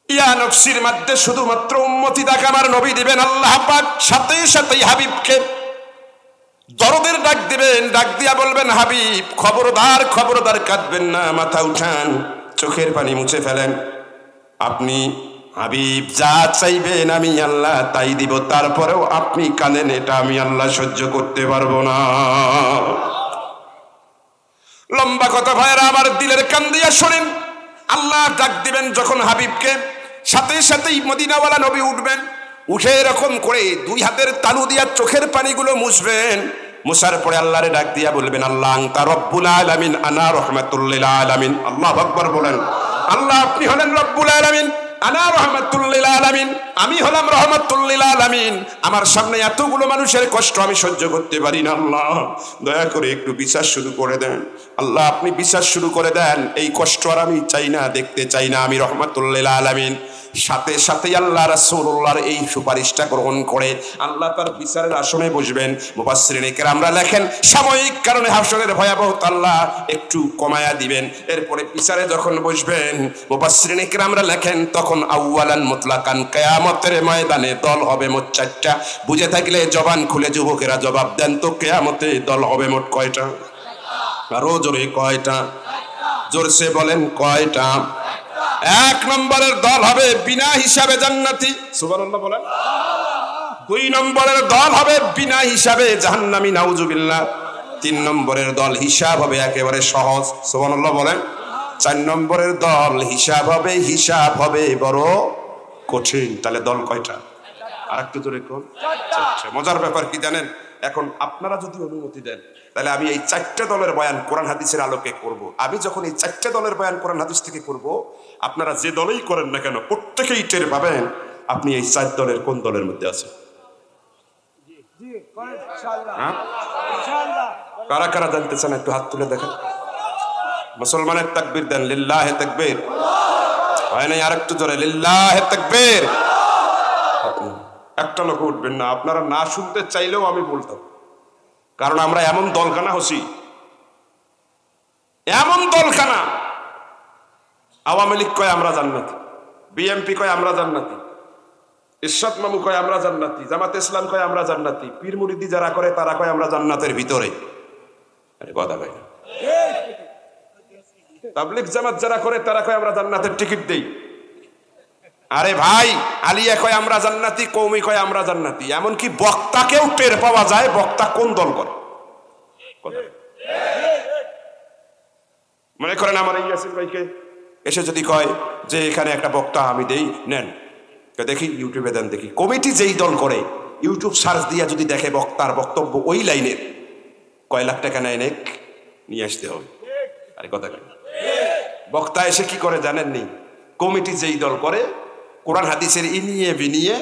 ইয়া নফসির মধ্যে শুধুমাত্র উম্মতি ডাক আমার নবী দিবেন আল্লাহ পাক, সাথে সাথেই হাবিবকে দরদের ডাক দিবেন, ডাক দিয়া বলবেন হাবিব খবরদার খবরদার কাঁদবেন না, মাথা উঠান, চোখের পানি মুছে ফেলেন। আপনি হাবিব যা চাইবেন আমি আল্লাহ তাই দিব, তারপরেও আপনি কাঁদেন, এটা আমি আল্লাহ সহ্য করতে পারবো না। লম্বা কথা ভাইরা আমার, দিলের কান দিয়া শোনেন। আল্লাহ ডাক দিবেন যখন হাবিবকে, সাথে সাথেই মদিনাওয়ালা নবী উঠবেন, উঠে এরকম করে 2 হাতের তালু দিয়া চোখের পানিগুলো মুছবেন। মুছার পরে আল্লাহরে ডাক দিয়া বলবেন আল্লাহ আনতা রব্বুল আলামিন আনা রাহমাতুল লিল আলামিন। আল্লাহু আকবার বলেন। আল্লাহ আপনি হলেন রব্বুল আলামিন, আনা রাহমাতুল লিল আলামিন, আমি হলাম রাহমাতুল লিল আলামিন। আমার সামনে এতগুলো মানুষের কষ্ট আমি সহ্য করতে পারি না, আল্লাহ দয়া করে একটু বিচার শুরু করে দেন। আল্লাহ আপনি বিচার শুরু করে দেন, এই কষ্ট আর আমি চাই না, দেখতে চাই না, আমি রাহমাতুল লিল আলামিন। সাথে সাথে আল্লাহ রাসূলুল্লাহর এই সুপারিশটা গ্রহণ করে আল্লাহ তার বিচারের আসনে বসবেন। মুফাসসিরিনে কেরামরা লেখেন সাময়িক কারণে হাসরের ভয়াবহতা আল্লাহ একটু কমায়া দিবেন, এরপরে বিচারে যখন বসবেন মুফাসসিরিনে কেরামরা লেখেন তখন আউয়ালান মুতলাকান কিয়ামতের ময়দানে দল হবে মোট 4টা। বুঝে থাকলে জবান খুলে যুবকেরা জবাব দেন তো, কিয়ামতে দল হবে মোট কয়টা? আরো জোরে কয়টা? জোরসে বলেন কয়টা? 1 নম্বরের দল হবে বিনা হিসাবে জান্নাতি, সুবহানাল্লাহ বলেন। 2 নম্বরের দল হবে বিনা হিসাবে জাহান্নামী, নাউজুবিল্লাহ। 3 নম্বরের দল হিসাব হবে একেবারে সহজ, সুবহানাল্লাহ বলেন। 4 নম্বরের দল হিসাব হবে বড় কঠিন। তাহলে দল কয়টা? আরেকটু জোরে কোন? 4টা। মজার ব্যাপার কি জানেন, এখন আপনারা যদি অনুমতি দেন তাহলে আমি এই 4টা দলের বয়ান কোরআন হাদিসের আলোকে করব। আমি যখন এই 4টা দলের বয়ান কোরআন হাদিস থেকে করব, আপনারা যে দলেই করেন না কেন প্রত্যেকেই টের পাবেন আপনি এই 4 দলের কোন দলের মধ্যে আছেন। কারা কারা জানতে চান একটু হাত তুলে দেখেন। মুসলমানের তাকবীর দেন, লিল্লাহে তাকবীর। হয় নাই? আরেকটু জোরে, লিল্লাহে তাকবীর। একটা লোক উঠবেন না, আপনারা না শুনতে চাইলেও আমি বলতাম, কারণ আমরা এমন দলখানা হসি, এমন দলখানা। আওয়ামী লীগ কয় আমরা জান্নাতি, বিএনপি কয় আমরা জান্নাতি, ইরশাদ মামু কয় আমরা জান্নাতি, জামাত ইসলাম কয় আমরা জান্নাতি, পীর মুরিদি যারা করে তারা কয় আমরা জান্নাতের ভিতরে। আরে কথা কয় না। তাবলীগ জামাত যারা করে তারা কয় আমরা জান্নাতের টিকিট দেই। আরে ভাই, আলিয়া কয় আমরা জান্নাতি, কওমি কয় আমরা জান্নাতি। এমনকি বক্তাকেও টের পাওয়া যায় বক্তা কোন দল করে। মনে করেন আমার এই ইয়াসির ভাইকে এসে যদি কয় যে এখানে একটা বক্তা আমি দেই, নেন, দেখি ইউটিউবে দেন দেখি। কমিটি যেই দল করে ইউটিউব সার্চ দিয়া যদি দেখে বক্তার বক্তব্য ওই লাইনের, কয় লাখ টাকা নেয় নেক নিয়ে আসতে হবে। আরে কথা কেন? বক্তা এসে কি করে জানেননি? কমিটি যেই দল করে কোরআন হাদিসের ইনিয়ে বিনিয়ে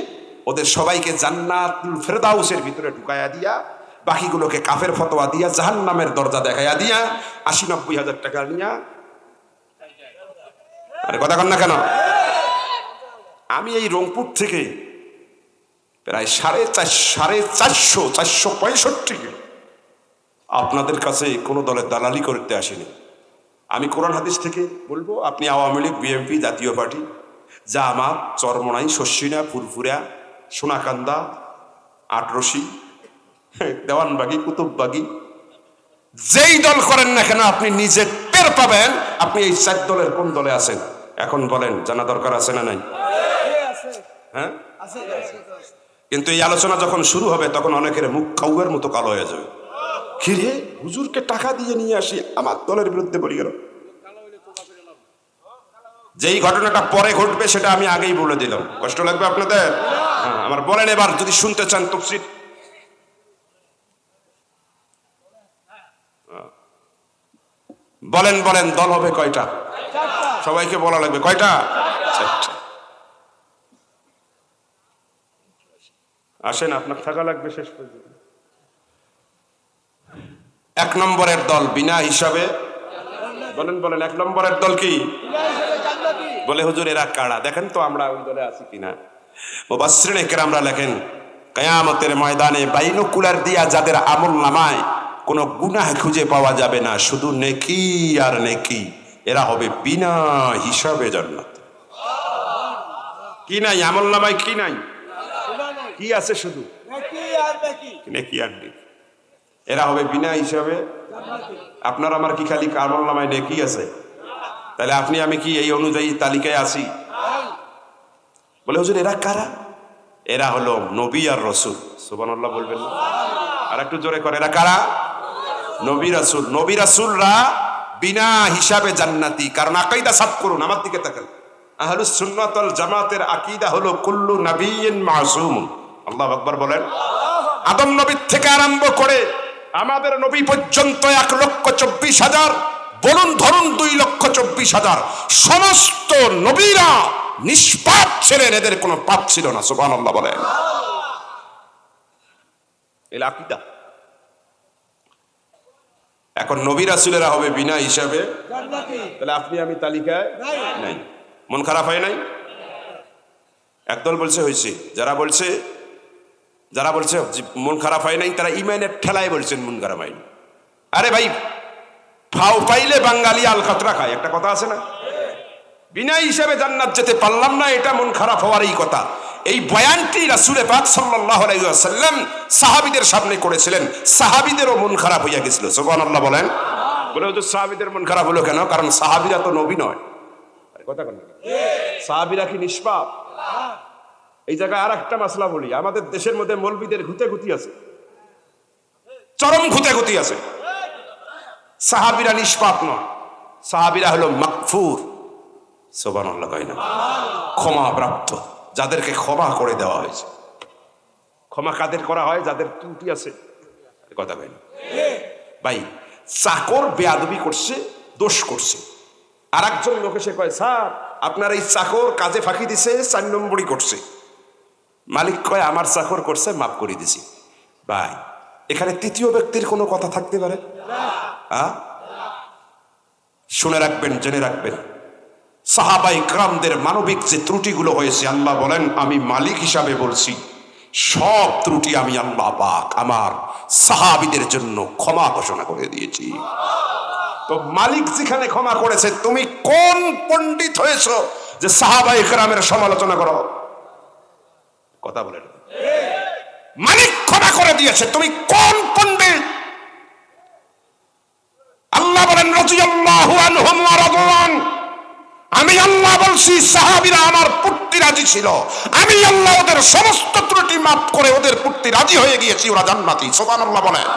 ওদের সবাইকে জান্নাতুল ফেরদাউসের ভিতরে ঢুকাইয়া দিয়া, বাকিগুলোকে কাফের ফতোয়া দিয়া জাহান্নামের দরজা দেখাইয়া দিয়া ৮০-৯০ হাজার টাকা নিয়া। আরে কথা কন না কেন? আমি এই রংপুর থেকে প্রায় 450 কিলো আপনাদের কাছে কোনো দলের দালালি করতে আসেনি। আমি কোরআন হাদিস থেকে বলবো, আপনি আওয়ামী লীগ, বিএনপি, জাতীয় পার্টি, জামাত, চরমনাই, শস্যিনা, ফুরফুরা, সোনাকান্দা, আটরশি, দেওয়ানবাগি, কুতুববাগি, যেই দল করেন না কেন আপনি নিজে টের পাবেন আপনি এই 4 দলের কোন দলে আছেন। এখন বলেন, জানা দরকার আছে না নাই? হ্যাঁ, কিন্তু এই আলোচনা যখন শুরু হবে তখন অনেকের মুখ কাউয়ের মতো কালো হয়ে যাবে। কিরে, হুজুরকে টাকা দিয়ে নিয়ে আসি, আমার দলের বিরুদ্ধে বলি গেল। যেই ঘটনাটা পরে ঘটবে সেটা আমি আগেই বলে দিলাম, কষ্ট লাগবে আপনাদের? হ্যাঁ, আমার বলেন এবার যদি শুনতে চান তফসির। বলেন বলেন, দল হবে কয়টা? সবাইকে বলা লাগবে কয়টা? 4টা। আসেন, আপনার থাকা লাগবে শেষ পর্যন্ত। 1 নম্বরের দল বিনা হিসাবে, বলেন বলেন, 1 নম্বরের দল কি? বলে হুজুর এরা কারা? দেখেন তো আমরা ওই দলে আছি কিনা। মুফাসসিরিনে কেরামরা লেখেন, কিয়ামতের ময়দানে বাইনোকুলার দিয়া যাদের আমল নামায় কোনো গুনাহ খুঁজে পাওয়া যাবে না, শুধু নেকি আর নেকি, এরা হবে বিনা হিসাবে জান্নাত। কি নাই আমল নামায়? কি নাই? কি আছে? শুধু নেকি আর নেকি। এরা হবে বিনা হিসাবে। আপনার আমার কি খালি আমল নামায় নেকি আছে? তাহলে আপনি আমি কি এই অনুযায়ী তালিকায় আছি? বলে হুজুর এরা কারা? এরা হলো নবী আর রাসূল। সুবহানাল্লাহ বলবেন না? আর একটু জোরে করে, এরা কারা? নবী রাসূল। নবী রাসূলরা বিনা হিসাবে জান্নাতি। কারণ আকীদা সাফ করুন, আমার দিকে তাকান। আহলুস সুন্নাত ওয়াল জামাতের আকীদা হলো কুল্লু নাবিয়্যিন মাসুম। আল্লাহু আকবার বলেন। আদম নবীর থেকে আরম্ভ করে আমাদের নবী পর্যন্ত 1,24,000, বলুন ধরুন 2,24,000, সমস্ত নবীরা নিষ্পাপ ছিলেন, এদের কোনো পাপ ছিল না। সুবহানাল্লাহ বলেন। এই আকীদা। এখন নবী রাসূলেরা হবে বিনা হিসাবে জান্নাতি। তাহলে আপনি আমি তালিকায় নাই। মন খারাপ হয় নাই? একদল বলছে হয়েছে, যারা বলছে মন খারাপ হয় নাই তারা ইমানের ঠেলায় বলছেন মন খারাপ হয়নি। আরে ভাই, ফাও পাইলে বাঙালি আলকাতরা খায়, একটা কথা আছে না? বিনা হিসাবে জান্নাত যেতে পারলাম না, এটা মন খারাপ হওয়ারই কথা। এই বয়ানটি রাসূল পাক সাল্লাল্লাহু আলাইহি ওয়াসাল্লাম সাহাবীদের সামনে করেছিলেন, সাহাবীদেরও মন খারাপ হইয়া গেছিল। সুবহানাল্লাহ বলেন। বলে হুজুর সাহাবীদের মন খারাপ হলো কেন? কারণ সাহাবীরা তো নবী নয়। কথা বলেন, সাহাবীরা কি নিষ্পাপ? এই জায়গায় আর একটা মাসলা বলি, আমাদের দেশের মধ্যে মৌলবীদের ঘুতে আছে, চরম ঘুতে আছে। সাহাবীরা নিষ্পাপ নয়, সাহাবীরা হলো মাগফুর। সুবহানাল্লাহ কয় না? ক্ষমা প্রাপ্ত, যাদেরকে ক্ষমা করে দেওয়া হয়েছে। ক্ষমা কাদের করা হয়? যাদের ত্রুটি আছে। কথা কয় না ভাই? চাকর বেয়াদবি করছে, দোষ করছে, আর একজন লোক এসে কয় স্যার আপনার এই চাকর কাজে ফাঁকি দিছে, 4 নম্বরই করছে। মালিক কয় আমার চাকর করছে, মাফ করে দিছি। ভাই, এখানে তৃতীয় ব্যক্তির কোনো কথা থাকতে পারে? শুনে রাখবেন, জেনে রাখবেন, সাহাবায়ে কেরামদের মানবিক যে ত্রুটিগুলো হয়েছে, আল্লাহ বলেন আমি মালিক হিসাবে বলছি, সব ত্রুটি আমি আল্লাহ পাক আমার সাহাবীদের জন্য ক্ষমা ঘোষণা করে দিয়েছি। তো মালিক যেখানে ক্ষমা করেছে, তুমি কোন পণ্ডিত হয়েছো যে সাহাবায়ে কেরামের সমালোচনা করো? কথা বলেন। মালিক ক্ষমা করে দিয়েছে, তুমি কোন পণ্ডিত? আল্লাহ বলেন রাদিয়াল্লাহু আনহুম ওয়া রাদওয়ান, আমি আল্লাহ বলছি সাহাবীরা আমার প্রতি রাজি ছিল, আমি আল্লাহ ওদের সমস্ত ত্রুটি মাফ করে ওদের প্রতি রাজি হয়ে গিয়েছি, ওরা জান্নাতি। সুবহানাল্লাহ বলেন।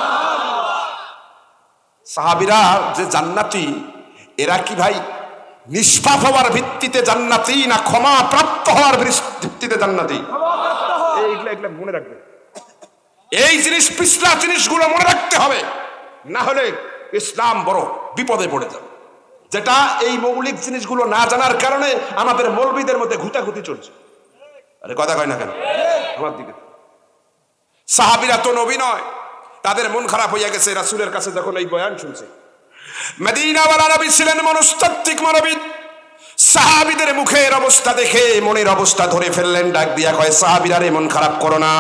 সাহাবীরা যে জান্নাতি, এরা কি ভাই নিষ্পাপ হওয়ার ভিত্তিতে জান্নাতি না ক্ষমা প্রাপ্ত হওয়ার ভিত্তিতে জান্নাতি? এইগুলা মনে রাখবে, এই জিনিস পিছলা জিনিসগুলো মনে রাখতে হবে, না হলে ইসলাম বড় বিপদে পড়ে যাবে। যেটা এই মৌলিক জিনিসগুলো না জানার কারণে আমাদের মৌলবীদের মধ্যে ঘুটাঘুটি চলছে। আরে কথা কয় না কেন আমার দিকে? সাহাবীরা তো নবী নয়, তাদের মন খারাপ হইয়া গেছে রাসূলের কাছে যখন এই বয়ান শুনছে। মদিনাওয়ালা নবী ছিলেন মনস্তাত্ত্বিক মানবিক। সাহাবীদের মুখের অবস্থা দেখে মনের অবস্থা ধরে ফেললেন, ডাক দিয়া কয় সাহাবীরা রে, মন খারাপ করো না,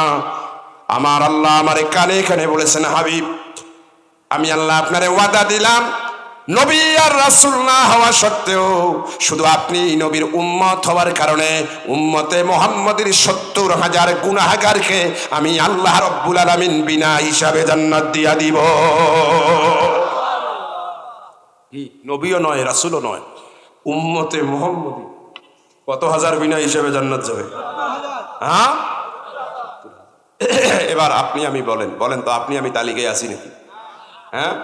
আমার আল্লাহ আমারে কানে কানে বলেছেন, হাবিব আমি আল্লাহ আপনারে ওয়াদা দিলাম, নবী আর রাসূল না হওয়া সত্ত্বেও শুধু আপনি নবীর উম্মত হওয়ার কারণে উম্মতে মুহাম্মদের ৭০,০০০ গুনাহগারকে আমি আল্লাহ রাব্বুল আলামিন বিনা হিসাবে জান্নাত দিয়া দিব। কি নবীও নয়, রাসূলও নয়, উম্মতে মুহাম্মদী কত হাজার বিনা হিসাবে জান্নাত যাবে? হ্যাঁ, এবার আপনি আমি বলেন তো, আপনি আমি তালিকায় আছি নাকি? হ্যাঁ,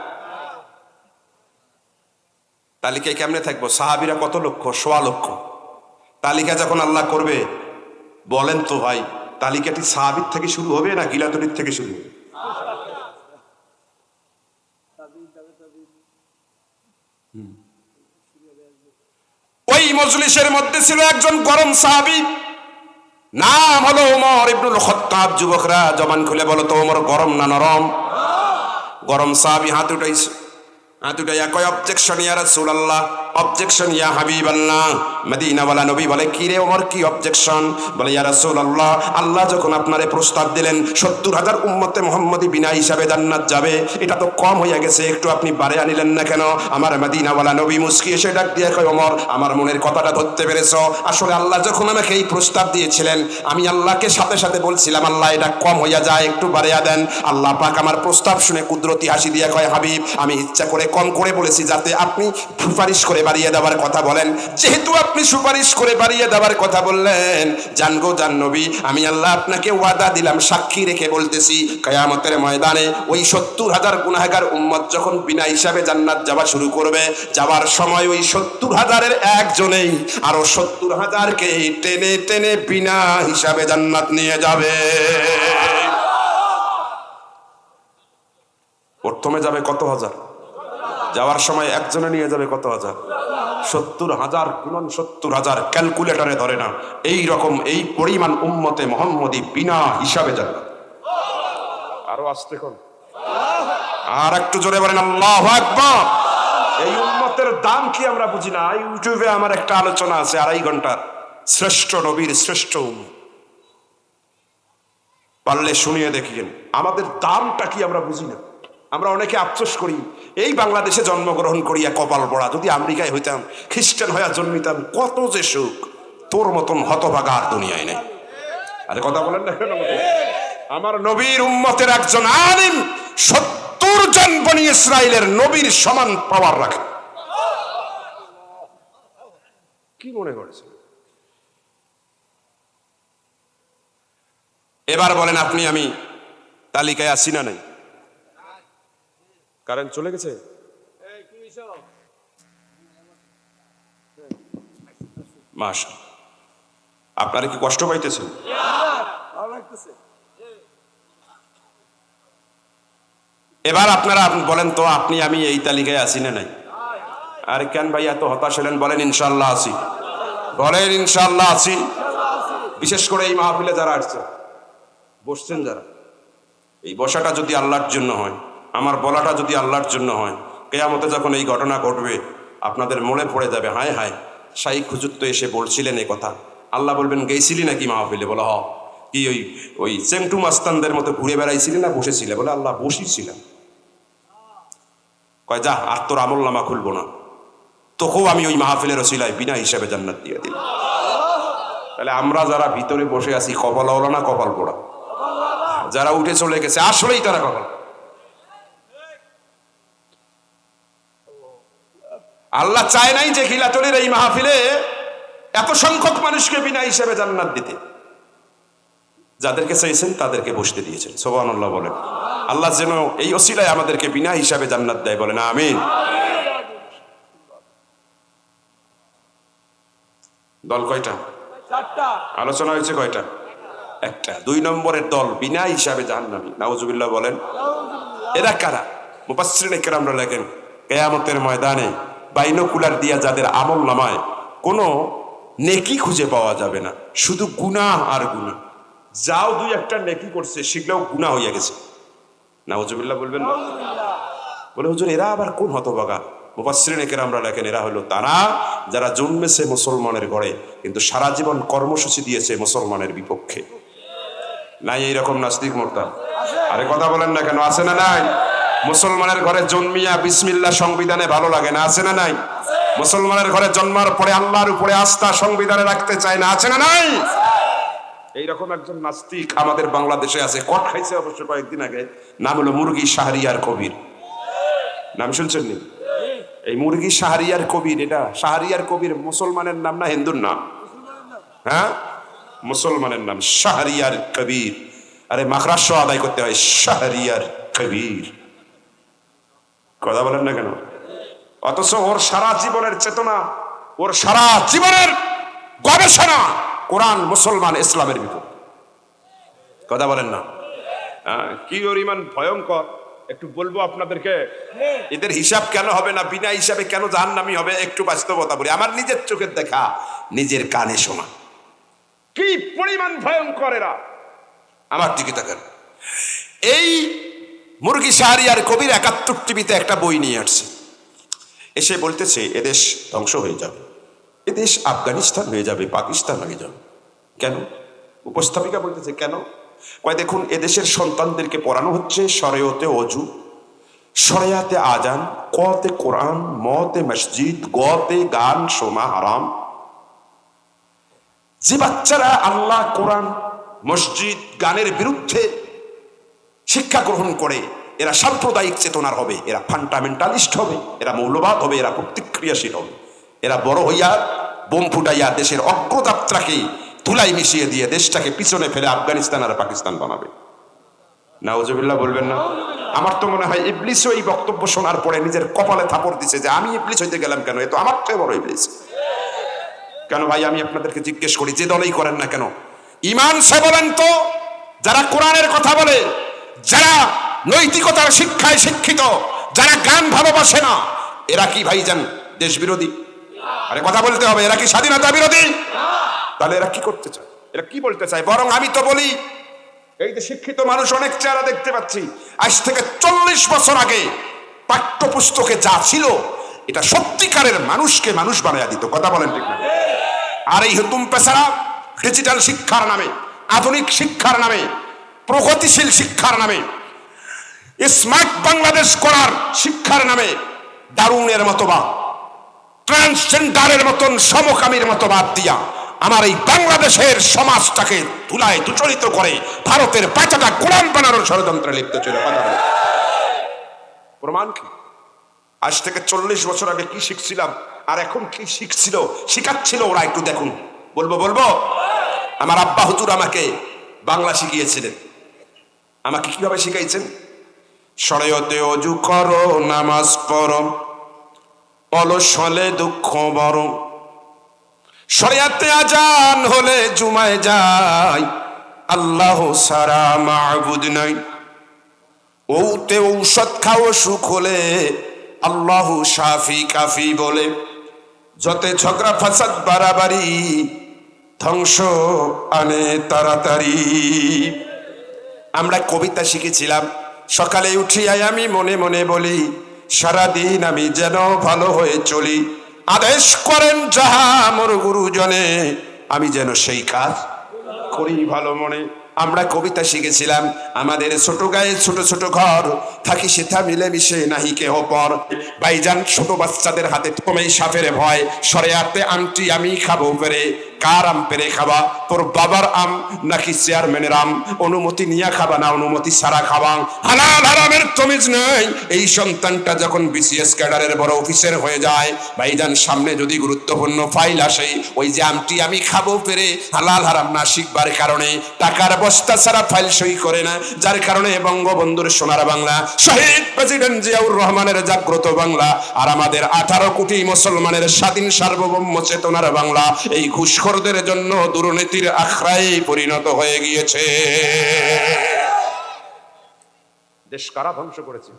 তালিকায় কেমনে থাকবো? সাহাবীরা কত লক্ষ, ১০০ লক্ষ। তালিকা যখন আল্লাহ করবে, বলেন তো ভাই, তালিকাটি সাহাবীর থেকে শুরু হবে না গিলাতলির থেকে শুরু হবে? ওই মজলিসের মধ্যে ছিল একজন গরম সাহাবী, নাম হলো ওমর ইবনুল খাত্তাব। যুবকরা জবান খুলে বলো তো, ওমর গরম না নরম? গরম সাহাবী হাত উঠাইছে, হাত উঠাইয়া কয় অবজেকশন ইয়া রাসূলুল্লাহ, অবজেকশন ইয়া হাবিবাল্লাহ। মদিনাওয়ালা নবী বলে, কি রে ওমর, কি অবজেকশন? বলে, ইয়া রাসূলুল্লাহ, আল্লাহ যখন আপনারে প্রস্তাব দিলেন ৭০,০০০ উম্মতে মুহাম্মদী বিনা হিসাবে জান্নাত যাবে, এটা তো কম হইয়া গেছে, একটু আপনি বাড়ে আনিলেন না কেন? আমার মদিনাওয়ালা নবী মুস্কি এসে ডাক দিয়ে কয়, ওমর আমার মনের কথাটা ধরতে পেরেছো? আসলে আল্লাহ যখন আমাকে এই প্রস্তাব দিয়েছিলেন, আমি আল্লাহকে সাথে সাথে বলছিলাম, আল্লাহ এটা কম হইয়া যায়, একটু বাড়িয়ে দেন। আল্লাহ পাক আমার প্রস্তাব শুনে কুদরতি হাসি দিয়ে কয়, হাবিব আমি ইচ্ছা করে কম করে বলেছি যাতে আপনি সুপারিশ করে বাড়িয়ে দেওয়ার কথা বলেন। যেহেতু আপনি সুপারিশ করে বাড়িয়ে দেওয়ার কথা বললেন, জান গো জান নবী, আমি আল্লাহ আপনাকে ওয়াদা দিলাম, সাক্ষী রেখে বলতেছি, কিয়ামতের ময়দানে ওই ৭০,০০০ গুনাহগার উম্মত যখন বিনা হিসাবে জান্নাত যাওয়া শুরু করবে, যাওয়ার সময় ওই ৭০,০০০-এর একজনেই আরো ৭০,০০০-কে টেনে টেনে বিনা হিসাবে জান্নাত নিয়ে যাবে। প্রথমে যাবে কত হাজার, যাওয়ার সময় একজনে নিয়ে যাবে কত হাজার? ৭০,০০০ গুণন ৭০,০০০, ক্যালকুলেটরে ধরে না, এই রকম এই পরিমাণ উম্মতে মুহাম্মদী বিনা হিসাবে জান্নাত। আরো আসতে কোন, আর একটু জোরে বলেন আল্লাহু আকবার। এই উম্মতের দাম কি আমরা বুঝি না। ইউটিউবে আমার একটা আলোচনা আছে ২.৫ ঘন্টার, শ্রেষ্ঠ নবীর শ্রেষ্ঠ উম্মত, পারলে শুনিয়ে দেখিয়েন। আমাদের দামটা কি আমরা বুঝি না। আমরা অনেকে আফসোস করি, এই বাংলাদেশে জন্মগ্রহণ করিয়া কপাল পড়া, যদি আমেরিকায় হইতাম, খ্রিস্টান হইয়া জন্মিতাম, কত যে সুখ। তোর মতন হতভাগা আর দুনিয়ায় নেই। আরে কথা বলেন না কেন? আমার নবীর উম্মতের একজন আলিম ৭০ জন বনি ইসরাইলের নবীর সমান পাওয়ার রাখে। কি মনে করেছে? এবার বলেন আপনি আমি তালিকায় আছি না নাই? কারেন্ট চলে গেছে? মাশাআল্লাহ, আপনারা কি কষ্ট পাইতেছেন? এবার আপনারা বলেন তো, আপনি আমি এই তালিকায় আছি না নাই? আর কেন ভাই এত হতাশ হলেন? বলেন ইনশাআল্লাহ আছি, বলেন ইনশাআল্লাহ আছি। বিশেষ করে এই মাহফিলে যারা আসছে, বসছেন যারা, এই বসাটা যদি আল্লাহর জন্য হয়, আমার বলাটা যদি আল্লাহর জন্য হয়, কিয়ামতে যখন এই ঘটনা ঘটবে, আপনাদের মনে পড়ে যাবে, হায় হায় শাইখ হুজুর তো এসে বলছিলেন এই কথা। আল্লাহ বলবেন, গেছিলি নাকি মাহফিলে? বলো হ। কি ওই ওই চেংটু মাস্তানদের মতো ঘুরে বেড়াইছিলি না বসেছিলে? বলে আল্লাহ বসেছিলাম। কয় যা, আর তোর আমল নামা খুলবো না, তোকেও আমি ওই মাহফিলের ওসিলায় বিনা হিসাবে জান্নাত দিয়ে দিলাম। তাহলে আমরা যারা ভিতরে বসে আছি কপাল ওলা না কপাল পোড়া? যারা উঠে চলে গেছে আসলেই তারা কপাল। আল্লাহ চায় নাই যে খিলাতলির এই মাহফিলে এত সংখ্যক মানুষকে বিনা হিসাবে জান্নাত দিতে। যাদেরকে চাইছেন তাদেরকে বসতে দিয়েছেন। সুবহানাল্লাহ বলেন। আল্লাহ যেন এই ওসিলায় আমাদেরকে বিনা হিসাবে জান্নাত দেয়, বলেন আমিন। দল কয়টা? আলোচনা হয়েছে কয়টা? একটা। 2 নম্বরের দল বিনা হিসাবে জাহান্নামী, নাউজুবিল্লাহ বলেন। এরা কারা? মুফাসসিরিনে কেরামরা লেখেন, কিয়ামতের ময়দানে বাইনোকুলার দিয়া যাদের আমল নামায় কোনো নেকি খুঁজে পাওয়া যাবে না, শুধু গুনাহ আর গুনাহ। যাও 2-1টা নেকি করছে সেগুলোও গুনাহ হইয়া গেছে। নাউজুবিল্লাহ বলবেন না? বলে হুজুর এরা আবার কোন হতভাগা? মুফাসসিরিনে কেরামরা লেখেন, এরা হলো তারা যারা জন্মেছে মুসলমানের ঘরে কিন্তু সারা জীবন কর্মসূচি দিয়েছে মুসলমানের বিপক্ষে। নাই এইরকম নাস্তিক মোর্তাদ? আরে কথা বলেন না কেন? আছে না নাই? মুসলমানের ঘরে জন্মিয়া বিসমিল্লাহ সংবিধানে ভালো লাগে না? আছে না নাই? মুসলমানের ঘরে জন্মার পরে আল্লাহর উপরে আস্থা সংবিধানে রাখতে চায় না? আছে না নাই? এইরকম একজন নাস্তিক আমাদের বাংলাদেশে আছে, কট খাইছে অবশ্য কয়েকদিন আগে। নাম হলো মুরগি শাহরিয়ার কবির। নাম শুনছেন নি? এই মুরগি শাহরিয়ার কবির, এটা শাহরিয়ার কবির মুসলমানের নাম না হিন্দুর নাম? হ্যাঁ, মুসলমানের নাম শাহরিয়ার কবির। আরে মাখরাস আদায় করতে হয়, শাহরিয়ার কবির। কথা বলেন না কেন? অথচ ওর সারা জীবনের চেতনা, ওর সারা জীবনের গবেষণা কোরআন, মুসলমান, ইসলামের বিপক্ষে। কথা বলেন না? কি ওর ইমান ভয়ঙ্কর একটু বলবো আপনাদেরকে। এদের হিসাব কেন হবে না? বিনা হিসাবে কেন জাহান্নামী হবে? একটু বাস্তবতা বলি, আমার নিজের চোখের দেখা, নিজের কানে শোনা। কি পরিমাণ ভয়ঙ্কর এরা! আমার দিকে তাকান। এই মুরগি শাহরিয়ার কবির 71 টিভিতে একটা বই নিয়ে আসছে, এসে বলতেছে এদেশ ধ্বংস হয়ে যাবে, এদেশ আফগানিস্তান হয়ে যাবে, পাকিস্তান হয়ে যাবে। কেন? উপস্থাপিকা বলতেছে কেন? কয় দেখুন, এদেশের সন্তানদেরকে পড়ানো হচ্ছে শরিয়তে ওযু, শরিয়াতে আজান, কতে কোরআন, মতে মসজিদ, গতে গান শোনা হারাম। যে বাচ্চারা আল্লাহ, কোরআন, মসজিদ, গানের বিরুদ্ধে শিক্ষা গ্রহণ করে, এরা সাম্প্রদায়িক চেতনার হবে, এরা ফান্ডামেন্টালিস্ট হবে, এরা মৌলবাদ হবে, এরা প্রতিক্রিয়াশীল হবে। এরা বড় হইয়া বোম ফুটাইয়া দেশের অগ্রযাত্রাকে ধুলাই মিশিয়ে দিয়ে দেশটাকে পিছনে ফেলে আফগানিস্তান আর পাকিস্তান বানাবে। নাউজুবিল্লাহ বলবেন না? আমার তো মনে হয় ইবলিসও এই বক্তব্য শোনার পরে নিজের কপালে থাপড় দিছে যে আমি ইবলিস হইতে গেলাম কেন? এ তো আমার চেয়ে বড় ইবলিস। কেন ভাই? আমি আপনাদেরকে জিজ্ঞেস করি, যে দলেই করেন না কেন, ইমান সে বলেন তো, যারা কোরআনের কথা বলে, যারা নৈতিকতার শিক্ষায় শিক্ষিত, যারা গান ভালোবাসে না, এরা কি ভাইজান দেশ বিরোধী? আরে কথা বলতে হবে, এরা কি স্বাধীনতা বিরোধী? তাহলে এরা কি করতে চায়? এরা কি বলতে চায়? বরং আমি তো বলি, এই যে শিক্ষিত মানুষ অনেক চেহারা দেখতে পাচ্ছি, আজ থেকে 40 বছর আগে পাঠ্যপুস্তকে যা ছিল এটা সত্যিকারের মানুষকে মানুষ বানাইয়া দিত। কথা বলেন ঠিক না? আর এই হুতুম পেশারা ডিজিটাল শিক্ষার নামে, আধুনিক শিক্ষার নামে, প্রগতিশীল শিক্ষার নামে, স্মার্ট বাংলাদেশ করার শিক্ষার নামে দারুণের মতবাদ, ট্রান্সজেন্ডারের মতন সমকামীর মতবাদ দিয়া আমার এই বাংলাদেশের সমাজটাকে ধুলায় দুচরিত করে ভারতের পাঁচাটা গোলাম বানানোর ষড়যন্ত্রে লিপ্ত ছিল। প্রমাণ কি? আজ থেকে 40 বছর আগে কি শিখছিলাম আর এখন কি শিখাচ্ছিল ওরা, একটু দেখুন। বলবো আমার আব্বা হুজুর আমাকে বাংলা শিখিয়েছিলেন। আমাকে কিভাবে শিখাইছেন? শরিয়তে ওযু করো, নামাজ পড়ো, অলস হলে দুঃখ বড়, শরিয়াতে আজান হলে জুমায় যাই, আল্লাহ সারা মাবুদ নাই, ওতে ঔষধ খাও সুখ হলে, আল্লাহ শাফি কাফি বলে, যতে ঝগড়া ফাসাদ বাড়াবাড়ি, ধ্বংস আনে তাড়াতাড়ি। আমরা কবিতা শিখেছিলাম, সকালে উঠিয়াই আমি মনে মনে বলি, সারাদিন আমি যেন ভালো হয়ে চলি, আদেশ করেন যাহা মোর গুরুজনে, আমি যেন সেই কাজ করি ভালো মনে। আমরা কবিতা শিখেছিলাম, আমাদের ছোট গায়ে ছোট ছোট ঘর, থাকি সেথা মিলেমিশে নাহি কেহ পর। ভাইজান, ছোট বাচ্চাদের হাতে কমেই সাপের ভয়, সরে আতে আমটি আমি খাবো পেরে। কার আম পেরে খাবা? তোর বাবার আম নাকি চেয়ারম্যানের আম? অনুমতি নিয়ে খাবা না অনুমতি ছাড়া খাবা? হালাল হারামের তমিজ নাই। এই সন্তানটা যখন বিসিএস ক্যাডারের বড় অফিসার হয়ে যায়, ভাইজান সামনে যদি গুরুত্বপূর্ণ ফাইল আসে, ওই যে আমটি আমি খাবো পেরে হালাল হারাম না শিখবার কারণে টাকার বস্তা ছাড়া ফাইল সই করে না। যার কারণে বঙ্গবন্ধুর সোনার বাংলা, শহীদ প্রেসিডেন্ট জিয়াউর রহমানের জাগ্রত বাংলা, আর আমাদের 18 কোটি মুসলমানের স্বাধীন সার্বভৌম চেতনার বাংলা এই ঘুষখোরদের জন্য দুর্নীতির আখড়ায় পরিণত হয়ে গিয়েছে। দেশ কারা ধ্বংস করেছে?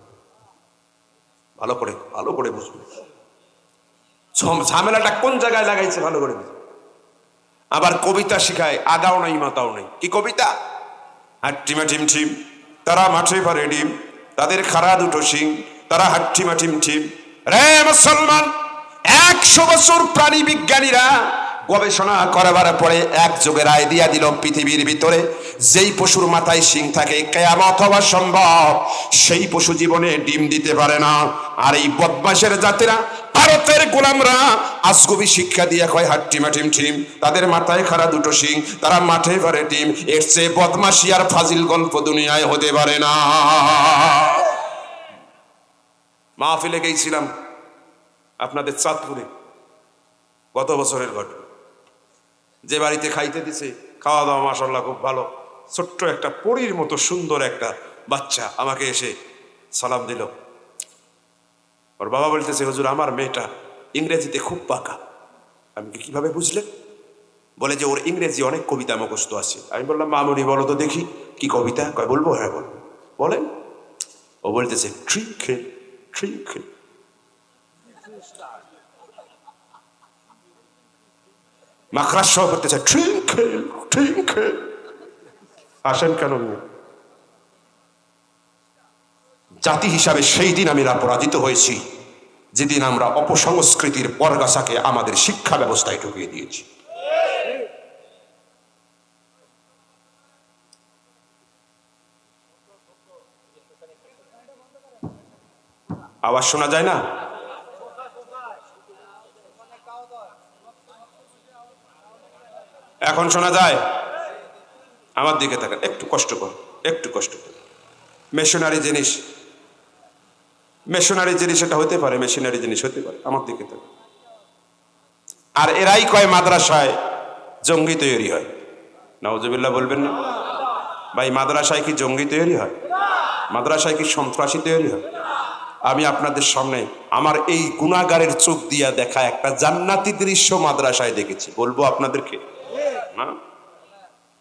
ভালো করে বুঝুন। ঝামেলাটা কোন জায়গায় লাগাইছে ভালো করে বুঝুন। আবার কবিতা শিখায়, আগাও নাই মাতাও নাই। কি কবিতা? হাট্টিমা টিম টিম, তারা মাঠে পারে ডিম, তাদের খাড়া দুটো শিং, তারা হাট্টিমা টিম টিম। রে মুসলমান, 100 বছর প্রাণী বিজ্ঞানীরা গবেষণা করবার পরে এক যোগে রায় দিয়া দিল, পৃথিবীর ভিতরে যেই পশুর মাথায় শিং থাকে কিয়ামত হওয়া সম্ভব, সেই পশু জীবনে ডিম দিতে পারে না। আর এই বদমাশের জাতিরা, ভারতের গোলামরা আজগুবি শিক্ষা দিয়ে কয় হাট্টিমা টিম টিম, তাদের মাথায় খাড়া দুটো শিং, তারা মাঠে পারে ডিম। এর চেয়ে বদমাশি আর ফাজিল গল্প দুনিয়ায় হতে পারে না। মাহফিলে গেছিলাম আপনাদের চাঁদপুরে, গত বছরের ঘটনা। যে বাড়িতে খাইতে দিছে, খাওয়া দাওয়া মাশাআল্লাহ খুব ভালো। ছোট্ট একটা পরীর মতো সুন্দর একটা বাচ্চা আমাকে এসে সালাম দিল। ওর বাবা বলতেছে, হুজুর আমার মেয়েটা ইংরেজিতে খুব পাকা। আমি কিভাবে বুঝলেন? বলে যে ওর ইংরেজি অনেক কবিতা মুখস্থ আছে। আমি বললাম, মামুনি বলো তো দেখি কি কবিতা? কয় বলবো? হ্যাঁ বলবো। বলেন। ও বলতেছে, ট্রিঙ্কেল ট্রিঙ্কেল। মাখরাজ সহ করতেছে, ট্রিঙ্কেল ট্রিঙ্কেল। আসেন কেন? জাতি হিসাবে সেই দিন আমি পরাজিত হয়েছি যেদিন আমরা অপসংস্কৃতির পরগাছাকে আমাদের শিক্ষা ব্যবস্থায় ঢুকিয়ে দিয়েছি। আওয়াজ শোনা যায় না? এখন শোনা যায়? আমার দিকে তাকান, একটু কষ্ট কর, একটু কষ্ট কর। মেশিনারি জিনিস, মেশিনারি জিনিস এটা হতে পারে, মেশিনারি জিনিস হতে পারে। আমার দিকে তাকান। আর এরাই কয় মাদ্রাসায় জঙ্গি তৈরি হয়। নাউজুবিল্লাহ বলবেন না ভাই? মাদ্রাসায় কি জঙ্গি তৈরি হয়? মাদ্রাসায় কি সন্ত্রাসী তৈরি হয়? আমি আপনাদের সামনে আমার এই গুনাহগারের চোখ দিয়া দেখা একটা জান্নাতি দৃশ্য মাদ্রাসায় দেখেছি। বলবো আপনাদেরকে? না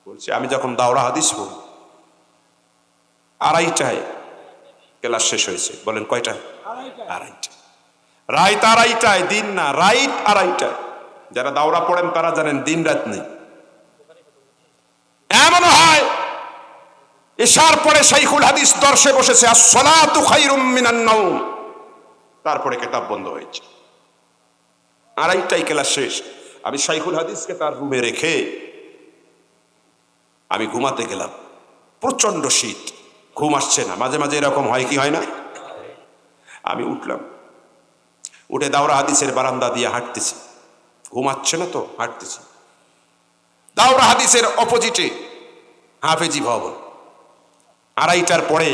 বলছি, আমি যখন দাওরা হাদিস পড়ি, 2:30টায় ক্লাস শেষ হয়েছে। বলেন কয়টায়? 2:30। রাত 2:30টায়, দিন না, রাত 2:30টায়। যারা দাওরা পড়েন তারা জানেন দিন রাত নেই। এমন হয় ইশার পরে শাইখুল হাদিস দর্শে বসেছে, আস-সালাতু খায়রুম মিনান নাওম, তারপরে কিতাব বন্ধ হয়েছে। 2:30টায় ক্লাস শেষ। আমি শাইখুল হাদিসকে তার রুমে রেখে আমি ঘুমাতে গেলাম। প্রচন্ড শীত, ঘুম আসছে না। মাঝে মাঝে এরকম হয় কি হয় না? আমি উঠলাম, উঠে দাওরা হাদিসের বারান্দা দিয়ে হাঁটতেছি। ঘুমাচ্ছে না তো, হাঁটতেছি। দাওরা হাদিসের অপোজিটে হাফেজি ভবন। 2:30টার পরে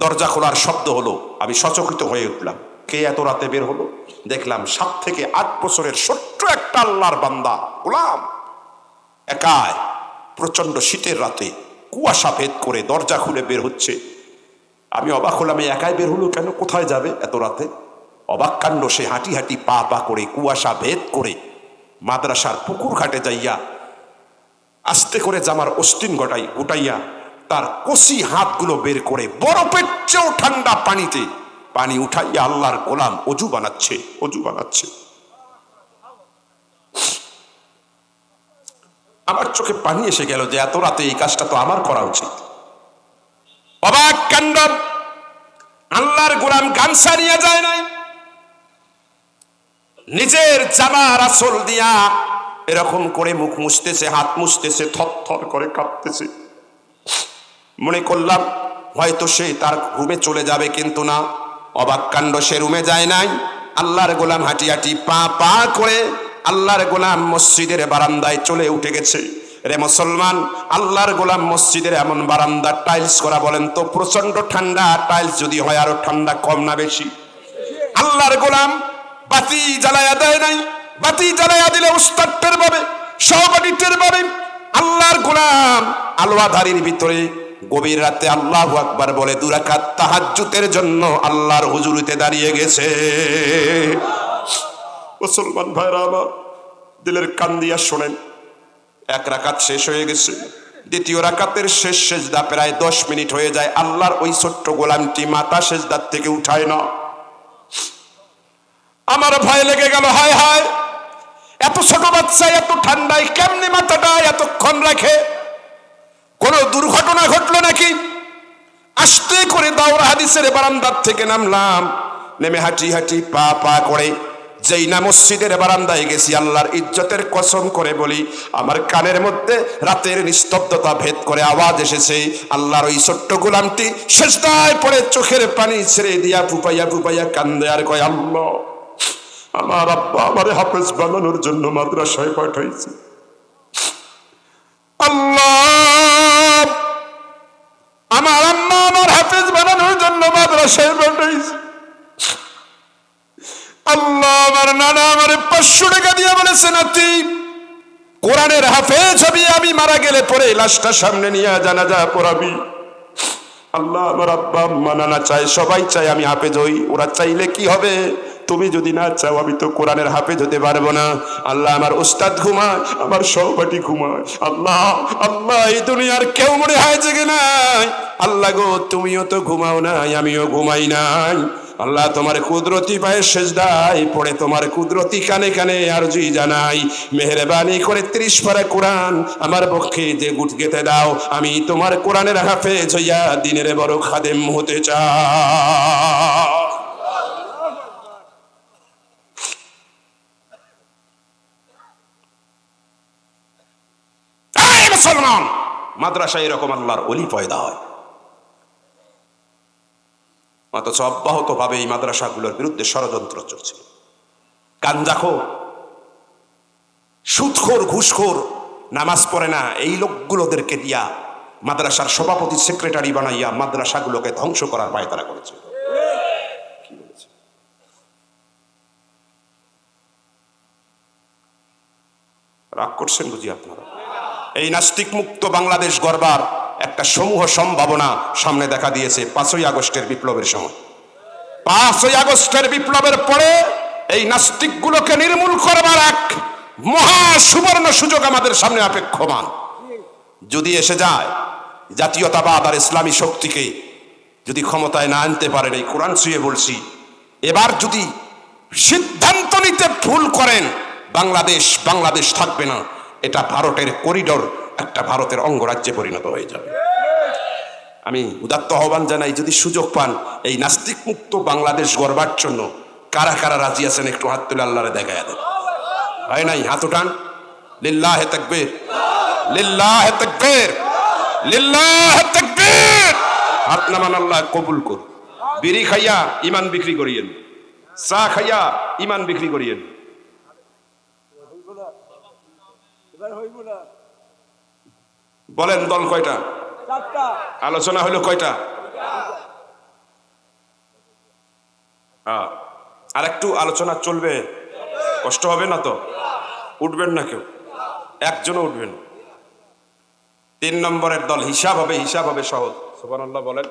দরজা খোলার শব্দ হলো। আমি সচকিত হয়ে উঠলাম। কে এত রাতে বের হলো? দেখলাম 7 থেকে 8 বছরের ছোট্ট একটা আল্লাহর বান্দা গোলাম একাই প্রচন্ড শীতের রাতে কুয়াশা ভেদ করে দরজা খুলে বের হচ্ছে। আমি অবাক হলাম, একাই বের হলো কেন? কোথায় যাবে এত রাতে? অবাক কাণ্ড, সে হাঁটি হাঁটি পা পা করে কুয়াশা ভেদ করে মাদ্রাসার পুকুর ঘাটে যাইয়া আস্তে করে জামার অস্তিন গোটাইয়া তার কষি হাতগুলো বের করে বরফের চেয়েও ঠান্ডা পানিতে পানি উঠাইয়া আল্লাহর গোলাম অজু বানাচ্ছে, অজু বানাচ্ছে। আমার চোখে পানি এসে গেল যে এত রাতে এই কাজটা তো আমার করা উচিত। অবাক কাণ্ড! আল্লাহ আল্লাহর গোলাম গামছা নিয়ে যায় নাই, নিজের জামার আঁচল দিয়া এরকম করে মুখ মুছতেছে, হাত মুছতেছে, থরথর করে কাঁপতেছে। মনে করলাম হয়তো সে তার রুমে চলে যাবে, কিন্তু না, অবাক কাণ্ড, সে রুমে যায় নাই। আল্লাহর গোলাম হাঁটি হাঁটি পা পা করে আল্লাহর গোলাম মসজিদের বারান্দায় চলে উঠে গেছে। রে মুসলমান, আল্লাহর গোলাম মসজিদের এমন বারান্দা টাইলস করা, বলেন তো প্রচন্ড ঠান্ডা, টাইলস যদি হয় আরো ঠান্ডা, কম না বেশি? আল্লাহর গোলাম বাতি জ্বালায়া দেয় নাই, বাতি জ্বালায়া দিলে উস্তাদ টের পাবে, সহপাঠী টের পাবে। আল্লাহর গোলাম আলোয়াধারির ভিতরে গভীর রাতে আল্লাহু আকবার বলে 2 রাকাত তাহাজ্জুদের জন্য আল্লাহর হুজুরিতে দাঁড়িয়ে গেছে। মুসলমান ভাইরা আমার, দিলের কান দিয়া শোনেন, 1 রাকাত শেষ হয়ে গেছে, 2য় রাকাতের শেষ সেজদা প্রায় 10 মিনিট হয়ে যায়। আল্লাহর ওই ছোট্ট গোলামটি মাথা সেজদার থেকে উঠায় না। আমার ভয় লেগে গেল, হায় হায়, এত ছোট বাচ্চা এত ঠান্ডায় কেমনে মাথাটা এতক্ষণ রাখে? কোন দুর্ঘটনা ঘটলো নাকি? আস্তে করে দাওরা হাদিসের বারান্দার থেকে নামলাম, নেমে হাঁটি হাঁটি পা পা করে যেই না মসজিদের বারান্দায় গেছি, আল্লাহর ইজ্জতের কসম করে বলি, আমার কানের মধ্যে রাতের নিস্তব্ধতা ভেদ করে আওয়াজ এসেছে। আল্লাহর ওই ছোট্ট গোলামটি সেজদায় পড়ে চোখের পানি ছেড়ে দিয়া ফুপাইয়া ফুপাইয়া কান্দে আর কয়, আল্লাহ, আমার আব্বা আমারে হাফেজ বানানোর জন্য মাদ্রাসায় পাঠাইছে। আল্লাহ, আমার আম্মা আমার হাফেজ বানানোর জন্য মাদ্রাসায় পাঠাইছে। আল্লাহ, আমার নানা আমারে 500 টাকা দিয়ে বলেছে, নাতি কোরআনের হাফেজ হবি, আমি মারা গেলে পরে লাশটা সামনে নিয়ে জানাজা পড়াবি। আল্লাহ, আমার আব্বা আম্মা নানা চায়, সবাই চায় আমি হাফেজ হই, ওরা চাইলে কি হবে? তুমি যদি না চাও আমি তো কোরআনের হাফেজ হতে পারবো না। আল্লাহ, আমার উস্তাদ ঘুমায়, আমার সহপাঠী ঘুমায়। আল্লাহ, আল্লাহ, এই দুনিয়ার কেউ মনে হয় জেগে নাই। আল্লাহ গো, তুমিও তো ঘুমাও নাই, আমিও ঘুমাই নাই। আল্লাহ, তোমার কুদরতি পায়ে সেজদায় পড়ে তোমার কুদরতি কানে কানে আরজি জানাই, মেহেরবানি করে 30 পারা কোরআন আমার পক্ষে যে গুট গেতে দাও, আমি তোমার কোরআনের হাফেজ হইয়া দিনের বড় খাদেম হতে চাই। মুসলমান, মাদ্রাসায় এরকম আল্লাহর ওলি পয়দা হয়, অথচ অব্যাহত ভাবে এই মাদ্রাসাগুলোর বিরুদ্ধে ষড়যন্ত্র চলছে। গাঞ্জাখোর, সুদখোর, ঘুষখোর, নামাজ পড়ে না, এই লোকগুলোদেরকে দিয়া মাদ্রাসার সভাপতি সেক্রেটারি বানাইয়া মাদ্রাসাগুলোকে ধ্বংস করার পায়তারা করেছে। কি বলেছে? রাগ করছেন বুঝি আপনারা? এই নাস্তিক মুক্ত বাংলাদেশ গড়বার একটা সমূহ সম্ভাবনা সামনে দেখা দিয়েছে 5ই আগস্টের বিপ্লবের সময়। 5ই আগস্টের বিপ্লবের পরে এই নাস্তিকগুলোকে নির্মূল করবার এক মহা সুবর্ণ সুযোগ আমাদের সামনে অপেক্ষমান। যদি এসে যায় জাতীয়তাবাদ আর ইসলামী শক্তিকে যদি ক্ষমতায় না আনতে পারেন, এই কোরআন ছুঁয়ে বলছি, এবার যদি সিদ্ধান্ত নিতে ভুল করেন, বাংলাদেশ থাকবে না, এটা ভারতের করিডোর, একটা ভারতের অঙ্গরাজ্যে পরিণত হয়ে যাবে। আমি উদাত্ত আহ্বান জানাই, যদি সুযোগ পান এই নাস্তিক মুক্ত বাংলাদেশ গড়বার জন্য কারা কারা রাজি আছেন একটু হাত তুলে আল্লাহরে দেখায় দেন। হয় নাই? হাত উঠান। লিল্লাহে তাকবীর, লিল্লাহে তাকবীর, লিল্লাহে তাকবীর। হাত নামান, আল্লাহ কবুল কর। বিড়ি খাইয়া ইমান বিক্রি করিয়েন, চা খাইয়া ইমান বিক্রি করিয়েন। বলেন দল কয়টা? আলোচনা হলো কয়টা? আর একটু আলোচনা চলবে, কষ্ট হবে না তো? উঠবেন না কেউ? একজনও উঠবেন। 3 নম্বরের দল হিসাব হবে সহজ। সুবহানাল্লাহ বলেন।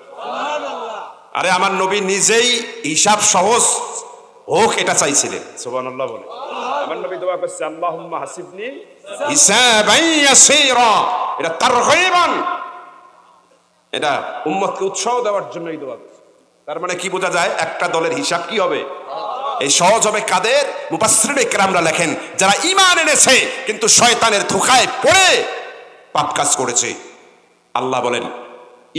আরে আমার নবী নিজেই হিসাব সহজ হোক এটা চাইছিলেন। সুবহানাল্লাহ বলেন। আমার নবী দোয়া করছে, আল্লাহুম্মা হাসিবনি হিসাবান ইয়াসীরা। এটা তারগীবান, এটা উম্মতকে উৎসাহ দেওয়ার জন্য এই দোয়া করছে। তার মানে কি বোঝা যায়? একটা দলের হিসাব কি হবে? এই সহজ হবে কাদের? মুফাসসিরিনে কেরামরা লেখেন, যারা ঈমান এনেছে কিন্তু শয়তানের ধোঁকায় পড়ে পাপ কাজ করেছে। আল্লাহ বলেন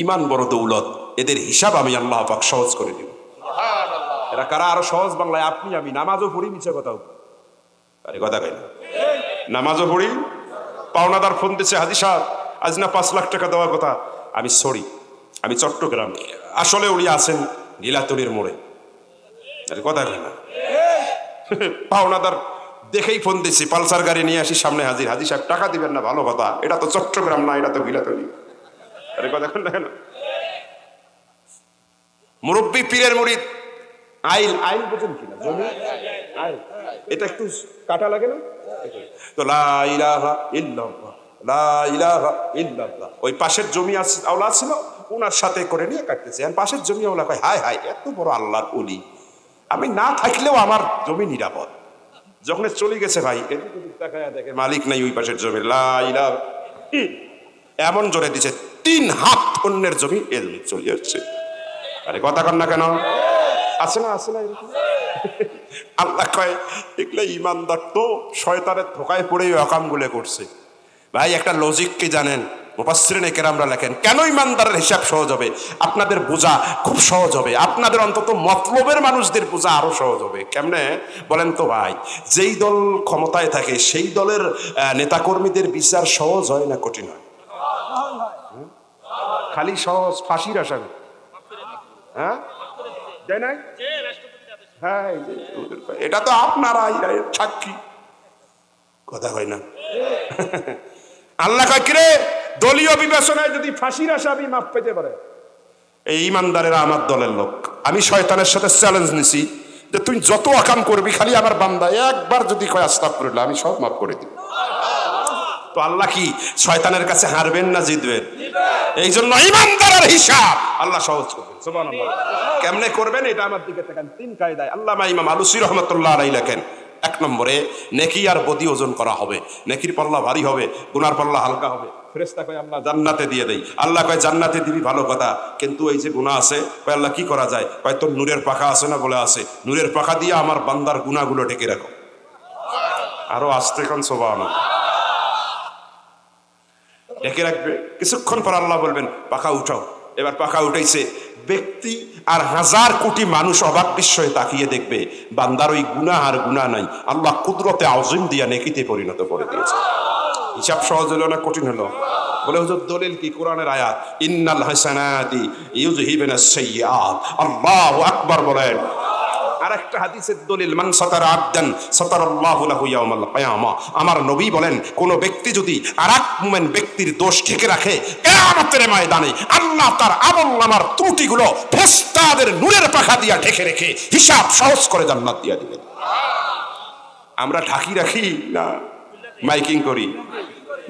ঈমান বড় দৌলত, এদের হিসাব আমি আল্লাহ পাক সহজ করে দেব। এরা কারা আরো সহজ বাংলায়? আপনি আমি নামাজও পড়ি, মিছে কথাও আরে কথা কই না, নামাজও পড়ি। পাওনাদার ফোন দিচ্ছে, হাজি সাহেব আজ না 5 লাখ টাকা দেওয়ার কথা। আমি সরি, আমি চট্টগ্রাম, আসলে উনি আছেন নীলাতলির মোড়ে। আরে কথা কই না। পাওনাদার দেখেই ফোন দিচ্ছি, পালসার গাড়ি নিয়ে আসি, সামনে হাজির। হাজি সাহেব টাকা দিবেন না, ভালো কথা, এটা তো চট্টগ্রাম না, এটা তো নীলাতলি। আরে কথা কই না কেন? মুরব্বী পীরের মুরিদ, আইল, আইল বোঝেন কিনা? জমি আইল, এটা একটু কাটা লাগে না? তো লা ইলাহা ইল্লাল্লাহ, লা ইলাহা ইল্লাল্লাহ। ওই পাশের জমি আওলা ছিল, ওনার সাথে করে নিয়ে কাটতেছে। আর পাশের জমি আওলা কয়, হায় হায়, এত বড় আল্লাহর ওলি, আমি না থাকলেও আমার জমি নিরাপদ। যখন চলে গেছে ভাই, এদিক ওদিক তাকায়া দেখে মালিক নাই ওই পাশের জমি। লা ইলাহা, এমন জোরে দিছে, 3 হাত অন্যের জমি এদিক চলে যাচ্ছে। আরে কথা কন না কেন? আছে না, আছে না এরকম? আল্লাহ কয় এগুলো ইমানদার তো শয়তানের ধোকায় পড়ে অকামগুলো করছে। ভাই একটা লজিক কি জানেন? মুফাসসিরিনে কেরামরা লেখেন, কেন ইমানদারের হিসাব সহজ হবে? আপনাদের বোঝা খুব সহজ হবে, আপনাদের অন্তত মতলবের মানুষদের বোঝা আরো সহজ হবে। কেমনে বলেন তো ভাই? যেই দল ক্ষমতায় থাকে সেই দলের নেতাকর্মীদের বিচার সহজ হয় না কঠিন হয়? খালি সহজ, ফাঁসির আসামি। হ্যাঁ তাই না? হ্যাঁ, এটা তো আপনারা সাক্ষী। কথা হয় না? আল্লাহ কয় কিরে, দলীয় বিবেচনায় যদি ফাঁসির আসামি মাপ পেতে পারে, এই ইমানদারেরা আমার দলের লোক। আমি শয়তানের সাথে চ্যালেঞ্জ নিছি যে তুই যত আকাম করবি, খালি আমার বান্দা একবার যদি কয় আস্তাগফিরুল্লাহ, আমি সব মাফ করে দিব। তো আল্লাহ কি শয়তানের কাছে হারবেন না জিতবেন? এই জন্য ইমানদারের হিসাব আল্লাহ সহজ করবেন। সুবহানাল্লাহ। কেমনে করবেন? এটা আমার দিকে তাকান। 3 কায়দায় আল্লামা ইমাম আলুসি রহমাতুল্লাহ আলাইহি লেখেন। 1 নম্বরে নেকি আর বদি ওজন করা হবে। নেকির পাল্লা ভারী হবে, গুনার পাল্লা হালকা হবে। ফেরেশতা কয় আল্লাহ জান্নাতে দিয়ে দেই। আল্লাহ কয় জান্নাতে দিবি, ভালো কথা, কিন্তু এই যে গুনাহ আছে, কয় আল্লাহ কি করা যায়? কয় তোর নূরের পাখা আছে না? বলে আছে। নূরের পাখা দিয়ে আমার বান্দার গুনাহগুলো ঢেকে রাখো। আরো আস্তে কোন সুবহানাল্লাহ। ঢেকে রাখবে। কিছুক্ষণ পর আল্লাহ বলবেন পাখা উঠাও। এবার পাখা উঠাইছে, ব্যক্তি আর 1000 কোটি মানুষ অবাক বিস্ময়ে তাকিয়ে দেখবে বান্দার ওই গুনাহ আর গুনাহ নাই, আল্লাহ কুদরতে আযীম দিয়া নেকিতে পরিণত করে দিয়েছে। হিসাব সহজ হলো না কঠিন হলো? বলে হুজুর দলিল কি? কোরআনের আয়াত, ইন্নাল হাসানাতি ইউযহিবুনাস সাইয়্যাত। আল্লাহু আকবার বলেন। আরেকটা হাদিসের দলিল, মান সাতারা আবদান সাতারাল্লাহু লাহু ইয়াউমাল কিয়ামা। আমার নবী বলেন, কোন ব্যক্তি যদি আরেক মুমিন ব্যক্তির দোষ ঢেকে রাখে, কিয়ামতের ময়দানে আল্লাহ তার আমলনামার ত্রুটিগুলো ফেরেশতাদের নূরের পাখা দিয়া ঢেকে রেখে হিসাব সহজ করে জান্নাত দিয়া দিবেন। আমরা ঢাকি রাখি না মাইকিং করি?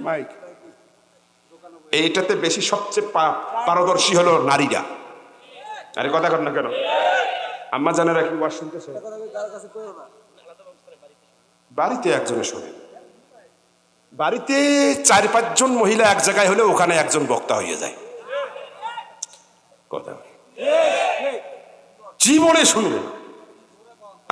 মাইক এইটাতে বেশি সবচেয়ে পারদর্শী হলো নারীরা। আরে কথা কর না কেন? আম্মা জানেরা কি ওয়াজ শুনতেছে? বাড়িতে একজনের শোনে, বাড়িতে 4-5 জন মহিলা এক জায়গায় হলে ওখানে একজন বক্তা হয়ে যায়। কথা জীবনে শুনবে।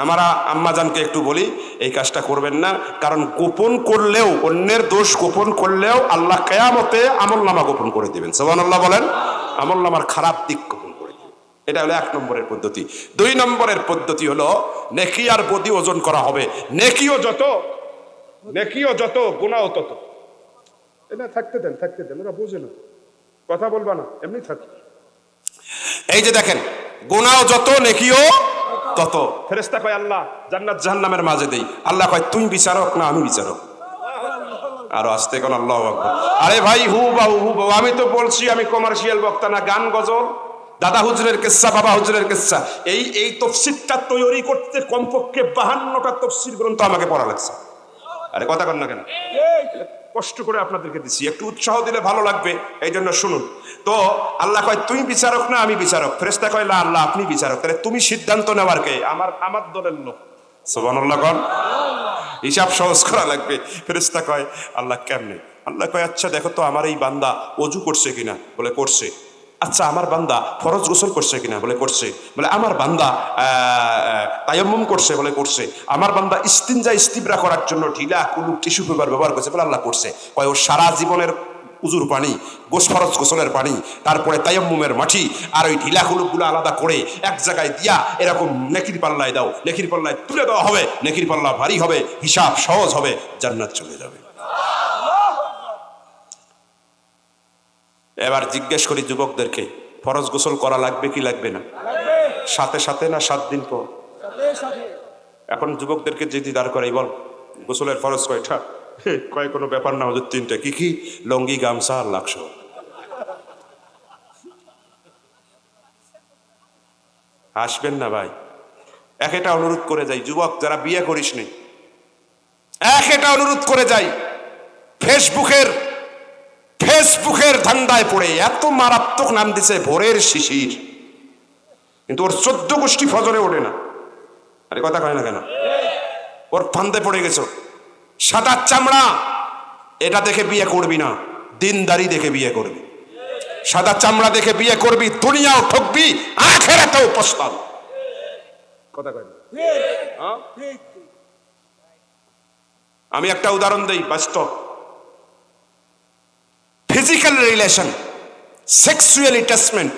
আমরা আম্মাজানকে একটু বলি এই কাজটা করবেন না, কারণ গোপন করলেও, অন্যের দোষ গোপন করলেও আল্লাহ কিয়ামতে আমলনামা গোপন করে দিবেন। সুবহানাল্লাহ বলেন। আমলনামার খারাপ দিক গোপন করে দিবেন। এটা হলো 1 নম্বরের পদ্ধতি। 2 নম্বরের পদ্ধতি হলো নেকি আর বদি ওজন করা হবে। নেকিও যত গুনাহও তত। এটা থাকতে দেন, থাকতে দেন, ওরা বোঝে না, কথা বলবা না, এমনি থাক। এই যে দেখেন, গুনাহও যত নেকিও তত। ফেরেশতা কয় আল্লাহ জান্নাত জাহান্নামের মাঝে দেই। আল্লাহ কয় তুই বিচারক না আমি বিচারক? আরো আস্তে কোন আল্লাহু আকবার। আরে ভাই হু বাহু, আমি তো বলছি আমি কমার্শিয়াল বক্তা না, গান গজল, দাদা হুজুরের কিসসা, বাবা হুজুরের কিসসা, এই তাফসীরটা তৈরি করতে কমপক্ষে 52টা তাফসীর গ্রন্থ আমাকে পড়া লাগছে। আরে কথা কন না কেন? কষ্ট করে আপনাদেরকে দিচ্ছি, একটু উৎসাহ দিলে ভালো লাগবে, এই জন্য শুনুন। তো আল্লাহ কয় তুই বিচারক না আমি বিচারক? ফেরেশতা কয় না আল্লাহ আপনি বিচারক। তাহলে তুমি সিদ্ধান্ত নেওয়ার কে? আমার দলের লোক। সুবহানাল্লাহ কোন? হিসাব সহজ করা লাগবে। ফেরেশতা কয় আল্লাহ কেমনে? আল্লাহ কয় আচ্ছা দেখো তো আমার এই বান্দা ওযু করছে কিনা? বলে করছে। আচ্ছা আমার বান্দা ফরজ গোসল করছে কিনা? বলে করছে। বলে আমার বান্দা তায়াম্মুম করছে? বলে করছে। আমার বান্দা ইস্তিনজা ইস্তিবরা করার জন্য ঢিলা কুলুক টিস্যু পেপার ব্যবহার করছে? বলে আল্লাহ করছে। কয় ও সারা জীবনের উজুর পানি, ফরজ গোসলের পানি, তারপরে তায়াম্মুমের মাটি, আর ওই ঢিলা কুলুপগুলো আলাদা করে এক জায়গায় দিয়া এরকম নেকির পাল্লায় দাও, নেকির পাল্লায় তুলে দেওয়া হবে, নেকির পাল্লা ভারী হবে, হিসাব সহজ হবে, জান্নাত চলে যাবে। এবার জিজ্ঞেস করি যুবকদেরকে, ফরজ গোসল করা লাগবে কি লাগবে না? সাথে সাথে না 7 দিন পর? এখন যুবকদেরকে যদি দাঁড় করাই, বল গোসলের ফরজ কয়টা? কয় কোনো ব্যাপার না হুজুর, 3টে। কি কি? লঙ্গি, গামছা আর লাক্স। আসবেন না ভাই। একটা অনুরোধ করে যাই, যুবক যারা বিয়ে করিস নি, একটা অনুরোধ করে যাই, ফেসবুকের ধান্দায় পড়ে এত মারাত্মক নাম দিছে ভোরের শিশির, কিন্তু ওর 14 গোষ্ঠী ফজরে ওঠে না। আরে কথা কয় না কেন? ওর ফান্দে পড়ে গেছো। সাদা চামড়া, এটা দেখে বিয়ে করবি না, দিনদারি দেখে বিয়ে করবি। সাদা চামড়া দেখে বিয়ে করবি, দুনিয়াও ঠকবি, আখিরাতেও পস্তাবি। কথা কয় না? আমি একটা উদাহরণ দেই বাস্তব। ফিজিক্যাল রিলেশন, সেক্সুয়াল অ্যাটাচমেন্ট,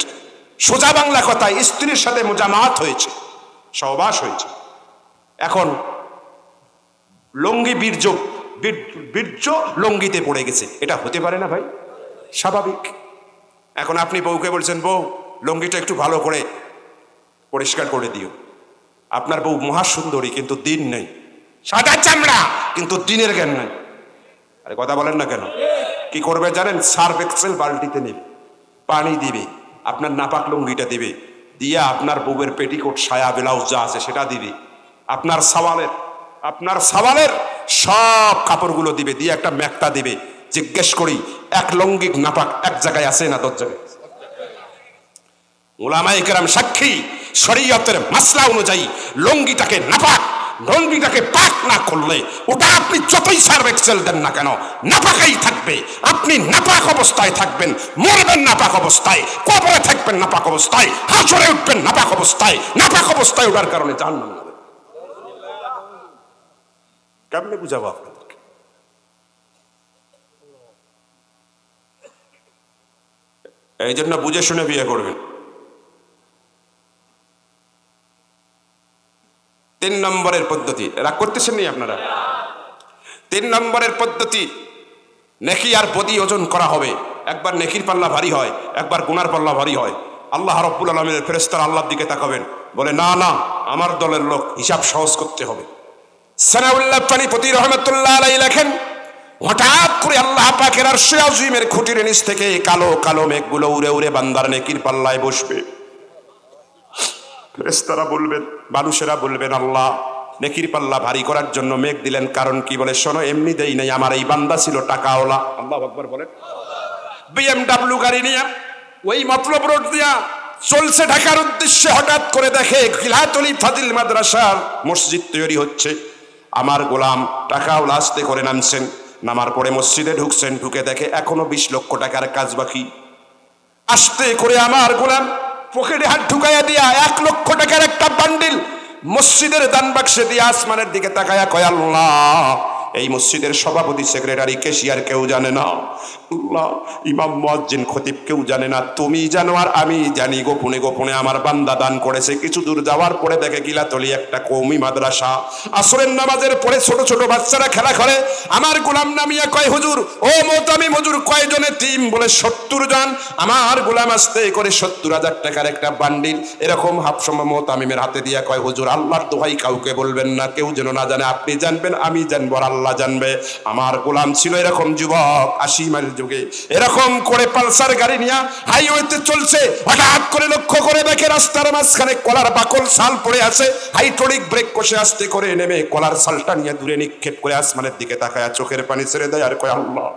সোজা বাংলা কথায় স্ত্রীর সাথে মোজামাত হয়েছে, সহবাস হয়েছে। এখন লঙ্গি বীর্য লঙ্গিতে পড়ে গেছে, এটা হতে পারে না ভাই? স্বাভাবিক। এখন আপনি বউকে বলছেন, বউ লঙ্গিটা একটু ভালো করে পরিষ্কার করে দিও। আপনার বউ মহাসুন্দরী, কিন্তু দিন নেই, সাদা চামড়া কিন্তু দিনের জ্ঞান নাই। আরে কথা বলেন না কেন? কি করবে জানেন? সার্ফ এক্সেল বালতিতে নেবে, পানি দিবে, আপনার নাপাক লুঙ্গিটা দিবে, দিয়ে আপনার বউয়ের পেটিকোট, সায়া, ব্লাউজ যা আছে সেটা দিবে, আপনার সাওয়ালের সব কাপড়গুলো দিবে, দিয়ে একটা ম্যাকটা দিবে। জিজ্ঞেস করি, এক লঙ্গিক নাপাক এক জায়গায় আছে না 10 জায়গায়? উলামায়ে কেরাম সাক্ষী, শরীয়তের মাসলা অনুযায়ী লঙ্গিটাকে নাপাক, লঙ্গিটাকে পাক না করলে ওটা আপনি যতই সার্ফ এক্সেল দেন না কেন নাপাকাই থাকবে। আপনি নাপাক অবস্থায় থাকবেন, মরবেন নাপাক অবস্থায়, কবরে থাকবেন নাপাক অবস্থায়, হাসরে উঠবেন নাপাক অবস্থায়। নাপাক অবস্থায় ওঠার কারণে জাহান্নামে যাবেন। কেমনে বুঝাবো আপনাদেরকে? এই জন্য বুঝে শুনে বিয়ে করবেন। 3 নম্বরের পদ্ধতি, রাগ করতেছেন নি আপনারা? 3 নম্বরের পদ্ধতি, নেকি আর বদি ওজন করা হবে। একবার নেকির পাল্লা ভারী হয়, একবার গুনার পাল্লা ভারী হয়। আল্লাহ রাব্বুল আলামিনের ফেরেশতারা আল্লাহর দিকে তাকাবেন, বলে না না, আমার দলের লোক, হিসাব সহজ করতে হবে। সানাউল্লাহ পানিপতি রহমাতুল্লাহ আলাইহি লেখেন, হঠাৎ করে আল্লাহ পাকের আরশে আযীমের খুঁটির নিচ থেকে কালো কালো মেঘগুলো উড়ে উড়ে বান্দার নেকির পাল্লায় বসবে। ফেরেশতারা বলবেন, মানুষেরা বলবেন, আল্লাহ নেকির পাল্লা ভারী করার জন্য মেঘ দিলেন, কারণ কি? বলে শোনো, এমনি দেই নাই, আমার এই বান্দা ছিল টাকাওয়ালা। আল্লাহু আকবার বলেন। BMW গাড়ি নিয়ে ওই মতলব রোড দিয়া চলছে ঢাকার উদ্দেশ্যে, হঠাৎ করে দেখে খিলাতুল ফাজিল মাদ্রাসার মসজিদ তৈরি হচ্ছে। আমার গোলাম টাকাওয়ালা আস্তে করে নামছেন, নামার পরে মসজিদে ঢুকছেন, ঢুকে দেখে এখনো 20 লক্ষ টাকার কাজ বাকি। আস্তে করে আমার গোলাম পকেটে হাত ঢুকাইয়া দিয়া 1 লক্ষ টাকার একটা বান্ডিল মসজিদের দান বাক্সে দিয়ে আসমানের দিকে তাকায়া কয়, আল্লাহ এই মসজিদের সভাপতি, সেক্রেটারি, ক্যাশিয়ার কেউ জানে না, আল্লাহ ইমাম, মুয়াজ্জিন, খতিব কেউ জানে না, তুমি জানো আর আমি জানি। গোপনে গোপনে আমার বান্দা দান করেছে। কিছু দূর যাওয়ার পরে দেখে গিলাতলি একটা কওমি মাদ্রাসা, আসরের নামাজের পরে ছোট ছোট বাচ্চারা খেলা করে। আমার গোলাম নামিয়া কয়, হুজুর, ও মোতামিম হুজুর, কয়জনের টিম? বলে 70 জন। আমার গোলাম আস্তে করে 70,000 টাকার একটা বান্ডিল এরকম হাফসমা মোতামিমের হাতে দিয়া কয়, হুজুর আল্লাহর দোহাই কাউকে বলবেন না, কেউ যেন না জানে, আপনি জানবেন, আমি জানবো, আল্লাহ জানবে। আমার গোলাম ছিল এরকম যুবক, 80 মাইল যুগে এরকম করে পালসার গাড়ি নিয়ে হাইওয়েতে চলছে। হঠাৎ করে লক্ষ্য করে দেখে রাস্তার মাঝখানে কলার বাকল সাল পড়ে আছে। হাইড্রোলিক ব্রেক কষে আস্তে করে নেমে কলার সালটা নিয়ে দূরে নিক্ষেপ করে আসমানের দিকে তাকায় চোখের পানি ছেড়ে দেয় আর কয়, আল্লাহ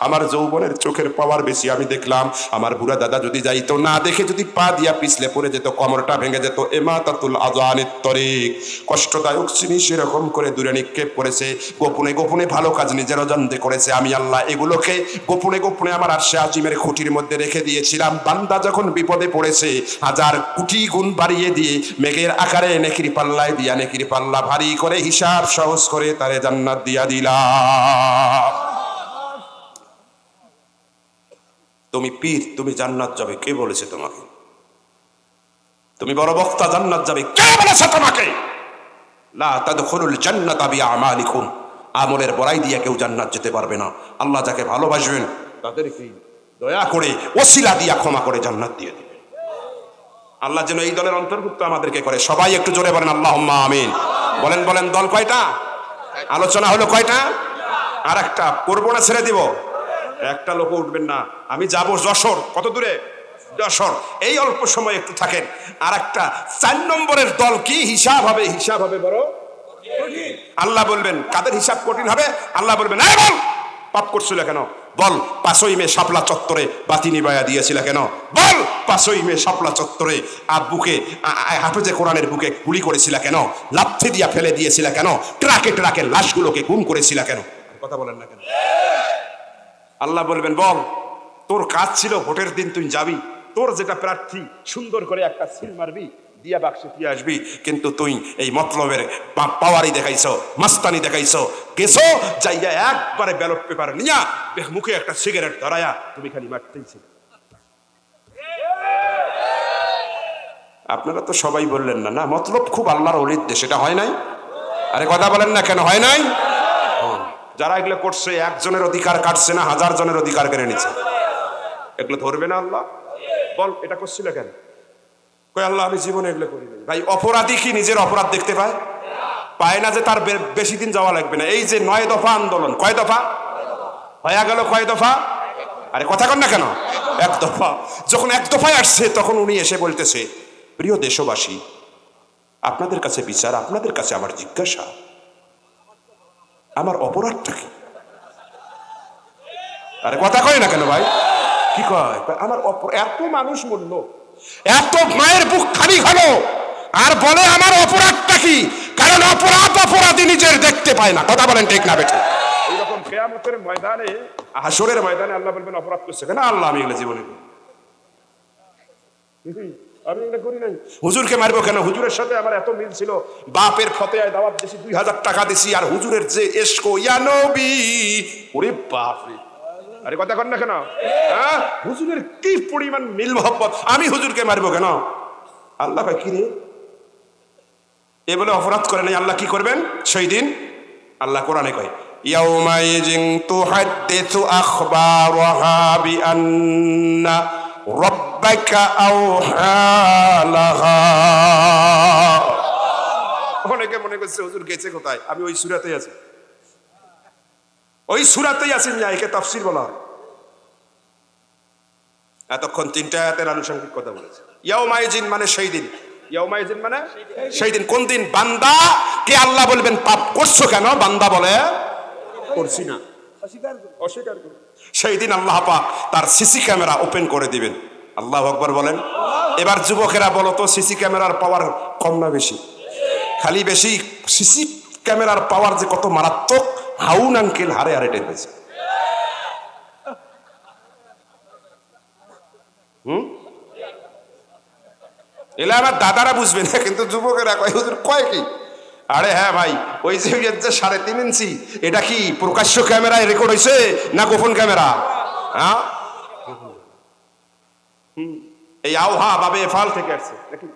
আমার যৌবনের চোখের পাওয়ার বেশি। আমি দেখলাম আমার বুড়া দাদা যদি যাইতো, না দেখে যদি পা দিয়া পিছলে পড়ে যেত, কোমরটা ভেঙে যেত, ইমাতাতুল আযানিত তরিক, কষ্টদায়ক জিনিস এরকম করে দূরে নিক্ষেপ করেছে। গোপনে গোপনে ভালো কাজ নিজের অজান্তে করেছে। আমি আল্লাহ এগুলোকে গোপনে গোপনে আমার আরশে আজিমের খুঁটির মধ্যে রেখে দিয়েছিলাম। বান্দা যখন বিপদে পড়েছে, 1000 কোটি গুণ বাড়িয়ে দিয়ে মেঘের আকারে নেকির পাল্লায় দিয়া নেকির পাল্লা ভারী করে হিসাব সহজ করে তারে জান্নাত দিয়া দিলাম। তুমি পীর, তুমি জান্নাত যাবে, কে বলেছে তোমাকে? তুমি বড় বক্তা, জান্নাত যাবে, কে বলেছে তোমাকে? লা তাদখুলুল জান্নাতা বিআমালিকুম, আমলের বড়াই দিয়ে কেউ জান্নাত যেতে পারবে না। আল্লাহ যাকে ভালোবাসবেন তাদেরকে দয়া করে ওসিলা দিয়া ক্ষমা করে জান্নাত দিয়ে দিবেন। আল্লাহ যেন এই দলের অন্তর্ভুক্ত আমাদেরকে করে। সবাই একটু জোরে বলেন আল্লাহুম্মা আমিন। বলেন বলেন, দল কয়টা? আলোচনা হলো কয়টা? আর একটা করবো না ছেড়ে দিব? একটা লোক উঠবেন না। আমি যাব যশোর। কত দূরে? যশোর। এই অল্প সময় একটু থাকেন। আর একটা 4 নম্বরের দল কি হিসাব হবে? হিসাব হবে বড় আল্লাহ বলবেন কাদের হিসাব কঠিন হবে? আল্লাহ বলবেন এই বল পাপ করছিল কেন? বল 5ই মে শাপলা চত্বরে বাতি নিবায়া দিয়েছিল কেন? বল 5ই মে শাপলা চত্বরে বুকে হাফেজে কোরআনের বুকে গুলি করেছিল কেন? লাথি দিয়া ফেলে দিয়েছিল কেন? ট্রাকে ট্রাকে লাশগুলোকে গুম করেছিল কেন? কথা বলেন না কেন? আল্লাহ বলবেন বল তোর কাজ ছিল ভোটের দিন তুই যাবি, তোর যেটা প্রার্থী সুন্দর করে একটা সিল মারবি, দিয়া বাক্সে দিয়ে আসবি, কিন্তু তুই এই মতলবের পাওয়ারই দেখাইছো, মাস্তানি দেখাইছো, গেছো যাইয়া একবারে ব্যালট পেপার নিয়া মুখে একটা সিগারেট ধরায়া তুমি খালি মারতেইছিল। আপনারা তো সবাই বললেন না, না মতলব খুব আল্লাহর ওলির দেশ, এটা হয় নাই? আরে কথা বলেন না কেন? হয় নাই? যারা এগুলো করছে একজনের অধিকার কাটছে না, 1000 জনের অধিকার কেড়ে নিচ্ছে। এগুলো ধরবে না আল্লাহ? বল এটা করছিল কেন? কই আল্লাহ আমি জীবনে এগুলো করি নাই। ভাই অপরাধী কি নিজের অপরাধ দেখতে পায়? পায় না যে তার বেশি দিন যাওয়া লাগবে না। এই যে 9 দফা আন্দোলন, কয় দফা হয়ে গেল? কয় দফা? আরে কথা কন না কেন? 1 দফা। যখন 1 দফায় আসছে তখন উনি এসে বলতেছে প্রিয় দেশবাসী, আপনাদের কাছে বিচার, আপনাদের কাছে আমার জিজ্ঞাসা, আমার অপরাধটা কি? আরে কথা কয় না কেন ভাই? কি কয়? আমার এত মানুষ মরল, এত মায়ের বুক খালি হলো, আর বলে আমার অপরাধটা কি? কারণ অপরাধী নিজের দেখতে পায় না। কথা বলেন ঠিক না বেঠিক? এইরকম কিয়ামতের ময়দানে, হাসরের ময়দানে আল্লাহ বলবেন অপরাধ করছে কেন? আল্লাহ আমি এগুলো জীবনে আমি এগুলো করি নাই। হুজুরকে মারবো কেন? হুজুরের সাথে আমার এত মিল ছিল, বাপের ফতেয়ায় দাওয়াত দিছি, 2000 টাকা দিছি, আর হুজুরের যে এশক ইয়া নবী, ওরে বাপ রে। আরে কথা কন না কেন? হ্যাঁ, হুজুরের কি পরিমাণ মিল মহব্বত, আমি হুজুরকে মারবো কেন? আল্লাহ কয় কি রে, এ বলে অপরাধ করে নাই। আল্লাহ কি করবেন সেই দিন? আল্লাহ কোরআনে কয় ইয়াউমাইজিন তুহাদ্দিসু আখবারাহা বিআন্না রাব্বাকা আওহা লাহা। অনেকে মনে করছে হুজুর গেছে কোথায়? আমি ওই সূরাতেই আছি, ওই সূরাতেই আছি না, একে তাফসীর বলা হয়। এতক্ষণ 3টা আয়াতের আনুষঙ্গিক কথা বলেছে। ইয়াউমাইজিন মানে সেই দিন, ইয়াউমাইজিন মানে সেই দিন। কোন দিন? বান্দা কে আল্লাহ বলবেন পাপ করছো কেন? বান্দা বলে করছি না, অস্বীকার করে। সেই দিন আল্লাহ পাক তার সিসি ক্যামেরা ওপেন করে দিবেন। আল্লাহু আকবার বলেন। এবার যুবকেরা বলো তো, সিসি ক্যামেরার পাওয়ার কম না বেশি? খালি বেশি। সিসি ক্যামেরার পাওয়ার যে কত মারাত্মক, হাউন আঙ্কেল হারে হারে টের পেয়েছে। এলা আমার দাদারা বুঝবে না, কিন্তু যুবকেরা কয় হুজুর কয় কি? আরে হ্যাঁ ভাই, ওই যে 3.5 ইঞ্চি, এটা কি প্রকাশ্য ক্যামেরায় রেকর্ড হয়েছে না গোপন ক্যামেরা? হ্যাঁ, এই আওহা বাবে এফাল থেকে আসছে নাকি?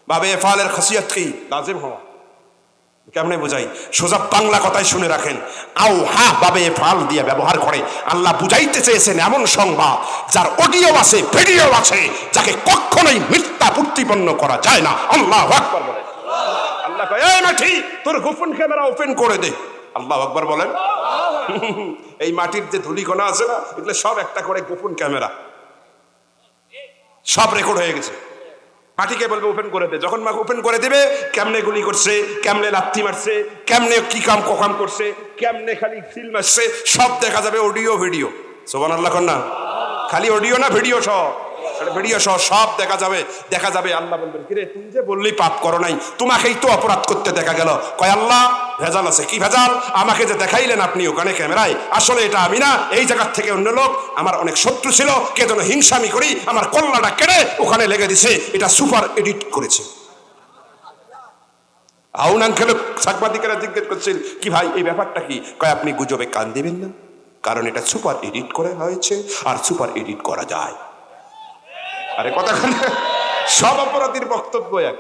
বাবে এফালের খাসিয়াত কি? লাজিম হওয়া। কেমনে বোঝাই? সোজা বাংলা কথায় শুনে রাখেন, আওহা বাবে এফাল দিয়ে ব্যবহার করে আল্লাহ বুঝাইতে চেয়েছেন এমন সংবাদ যার অডিও আছে, ভিডিও আছে, যাকে কখনোই মিথ্যা প্রতিপন্ন করা যায় না। আল্লাহু আকবার বলেন। আল্লাহ কয় এই মাটি তোর গোপন ক্যামেরা ওপেন করে দে। আল্লাহু আকবার বলেন। এই মাটির যে ধুলিকণা আছে না, এগুলো সব একটা করে গোপন ক্যামেরা, সব রেকর্ড হয়ে গেছে। মাটিকে বলবে ওপেন করে দে। যখন মা ওপেন করে দিবে, কেমনে গুলি করছে, কেমনে লাথি মারছে, কেমনে কি কাম ককাম করছে, কেমনে খালি ফিল্ম আসছে, সব দেখা যাবে, অডিও ভিডিও। সুবহানাল্লাহ কর না? খালি অডিও না, ভিডিও সহ, ভিডিও সহ সব দেখা যাবে। দেখা যাবে আল্লাহ বলবেন কিরে তুমি যে বললি পাপ করো নাই, তোমাকেই তো অপরাধ করতে দেখা গেল। কয় আল্লাহ ভেজাল আছে। কি ভেজাল? আমাকে যে দেখাইলেন আপনি ওখানে ক্যামেরায়, আসলে এটা আমি না, এই জায়গার থেকে অন্য লোক। আমার অনেক শত্রু ছিল, কে যেন হিংসামি করি আমার কল্লাটা কেড়ে ওখানে লেগে দিছে, এটা সুপার এডিট করেছে। আউন আঙ্কেল সাংবাদিকেরা জিজ্ঞেস করছেন কি ভাই এই ব্যাপারটা কি? কয় আপনি গুজবে কান দিবেন না, কারণ এটা সুপার এডিট করে হয়েছে, আর সুপার এডিট করা যায়। আরে কথা সব অপরাধীর বক্তব্য এক।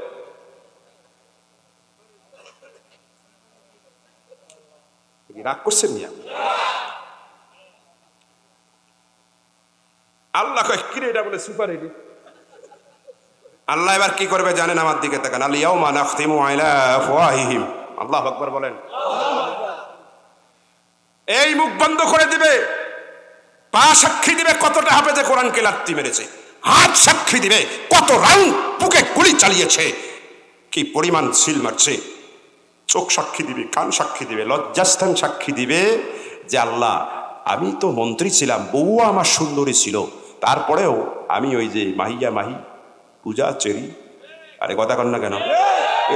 রাগ করছেন মিয়া? আল্লাহ কয় কি রে এটা বলে সুপার এডিট। আল্লাহ এবার কি করবে জানেন? আমার দিকে তাকান। আল ইয়াউমা নাখতিমু আলা আফওয়াহিহিম, আল্লাহু আকবার বলেন। এই মুখ বন্ধ করে দিবে, পা সাক্ষী দিবে কতটা হাফেজে কোরআনকে লাত্তি মেরেছে, হাত সাক্ষী দিবে কত রাউন্ড বুকে গুলি চালিয়েছে, কি পরিমাণ সিল মারছে, চোখ সাক্ষী দিবে, কান সাক্ষী দিবে, লজ্জাস্থান সাক্ষী দিবে যে আল্লাহ আমি তো মন্ত্রী ছিলাম, বউ আমার সুন্দরী ছিল, তারপরেও আমি ওই যে মাহিয়া মাহি পূজা চেরি, আরে কথা কন না কেন,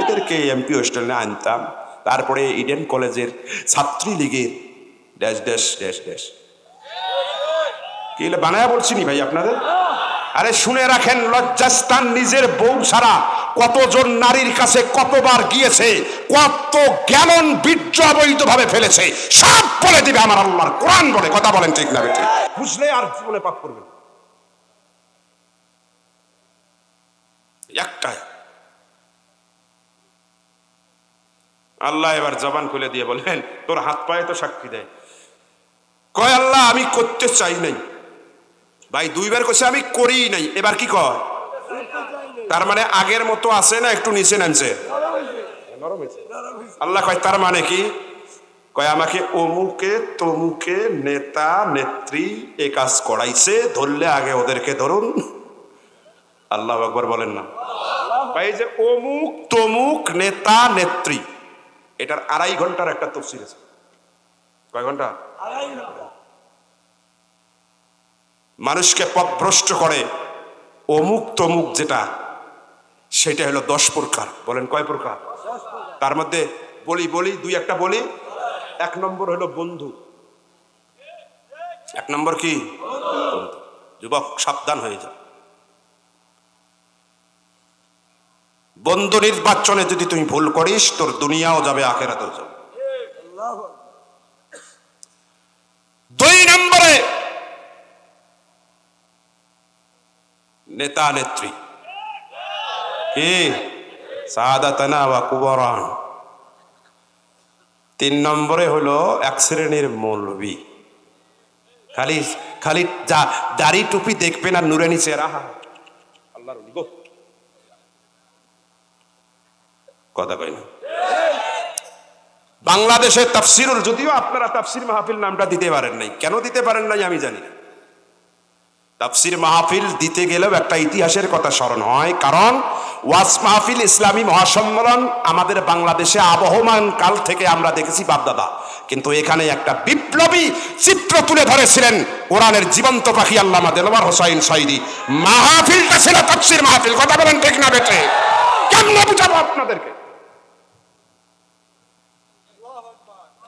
এদেরকে এমপি হোস্টেলে আনতাম, তারপরে ইডেন কলেজের ছাত্রী লীগের ড্যাশ ড্যাশ ড্যাশ ড্যাশ কি বানায়া বলছি নি ভাই আপনাদের? আরে শুনে রাখেন, লজ্জাস্থান নিজের বউ ছাড়া কতজন নারীর কাছে কতবার গিয়েছে, কত গ্যালন বীর্য অবৈধভাবে ফেলেছে, সব বলে দিবে আমার আল্লাহর কোরআন বলে। কথা বলেন ঠিক না বেঠিক? বুঝলে আর জীবনে পাপ করবেন একটাই। আল্লাহ এবার জবান খুলে দিয়ে বলেন তোর হাত পায়ে তো সাক্ষী দেয়। কয় আল্লাহ আমি করতে চাই নাই। ভাই দুইবার কইছে আমি করি নাই, এবার কি কয়? তার মানে আগের মতো আছে না একটু নিচে নামছে? আল্লাহ কয় তার মানে কি? কয় আমাকে অমুকে তমুকে নেতা নেত্রী এ কাজ করাইছে, ধরলে আগে ওদেরকে ধরুন। আল্লাহু আকবার বলেন না ভাই? যে অমুক তমুক নেতা নেত্রী, এটার 2.5 ঘন্টার একটা তফসির আছে। কয় ঘন্টা? মানুষকে পথভ্রষ্ট করে অমুক তমুক যেটা, সেটা হলো 10 প্রকার। বলেন কয় প্রকার? তার মধ্যে বলি দুই একটা বলি। 1 নম্বর হলো বন্ধু। 1 নম্বর কি? যুবক সাবধান হয়ে যাও, বন্ধু নির্বাচনে যদি তুমি ভুল করিস তোর দুনিয়াও যাবে আখিরাতেও যাবে। 2 নম্বরে নেতা নেত্রী, কি সাদাতানা ওয়া কুবরান। 3 নম্বরে হলো এক শ্রেণীর মৌলবী, খালি খালি দাড়ি টুপি দেখবেন আর নুরানি চেহারা, আল্লাহর ওলি গো। কথা কই না? বাংলাদেশে তাফসিরুল, যদিও আপনারা তাফসির মাহফিল নামটা দিতে পারেন নাই, কেন দিতে পারেন নাই আমি জানি না। তাফসির মাহফিল দিতে গেলেও একটা ইতিহাসের কথা স্মরণ হয়, কারণ ওয়াজ মাহফিল ইসলামী মহাসম্মেলন আমাদের বাংলাদেশে আবহমান কাল থেকে আমরা দেখেছি বাপদাদা, কিন্তু এখানে একটা বিপ্লবী চিত্র তুলে ধরেছিলেন কোরআনের জীবন্ত পাখি আল্লামা দেলোয়ার হোসাইন সাইদি। মাহফিলটা ছিল তাফসির মাহফিল। কথা বলেন ঠিক না বেটে? কেমনে বুঝাবো আপনাদেরকে?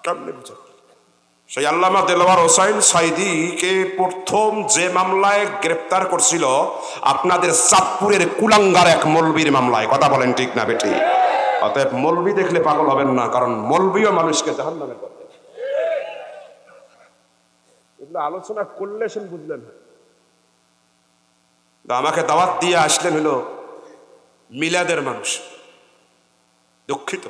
কেমনে বুঝাবো? সেই আল্লামা দেলোয়ার হোসাইন সাইদিকে প্রথম যে মামলায় গ্রেফতার করছিল আপনাদের চাঁদপুরের কুলাঙ্গার এক মৌলবীর মামলায়। কথা বলেন ঠিক না বেটি? অতএব মৌলবী দেখলে পাগল হবেন না, কারণ মৌলবীও মানুষকে জাহান্নামে করবে। এগুলো আলোচনা করলে শুন বুঝলেন। আমাকে দাওয়াত দিয়ে আসলেন হলো মিলাদের মানুষ, দুঃখিত।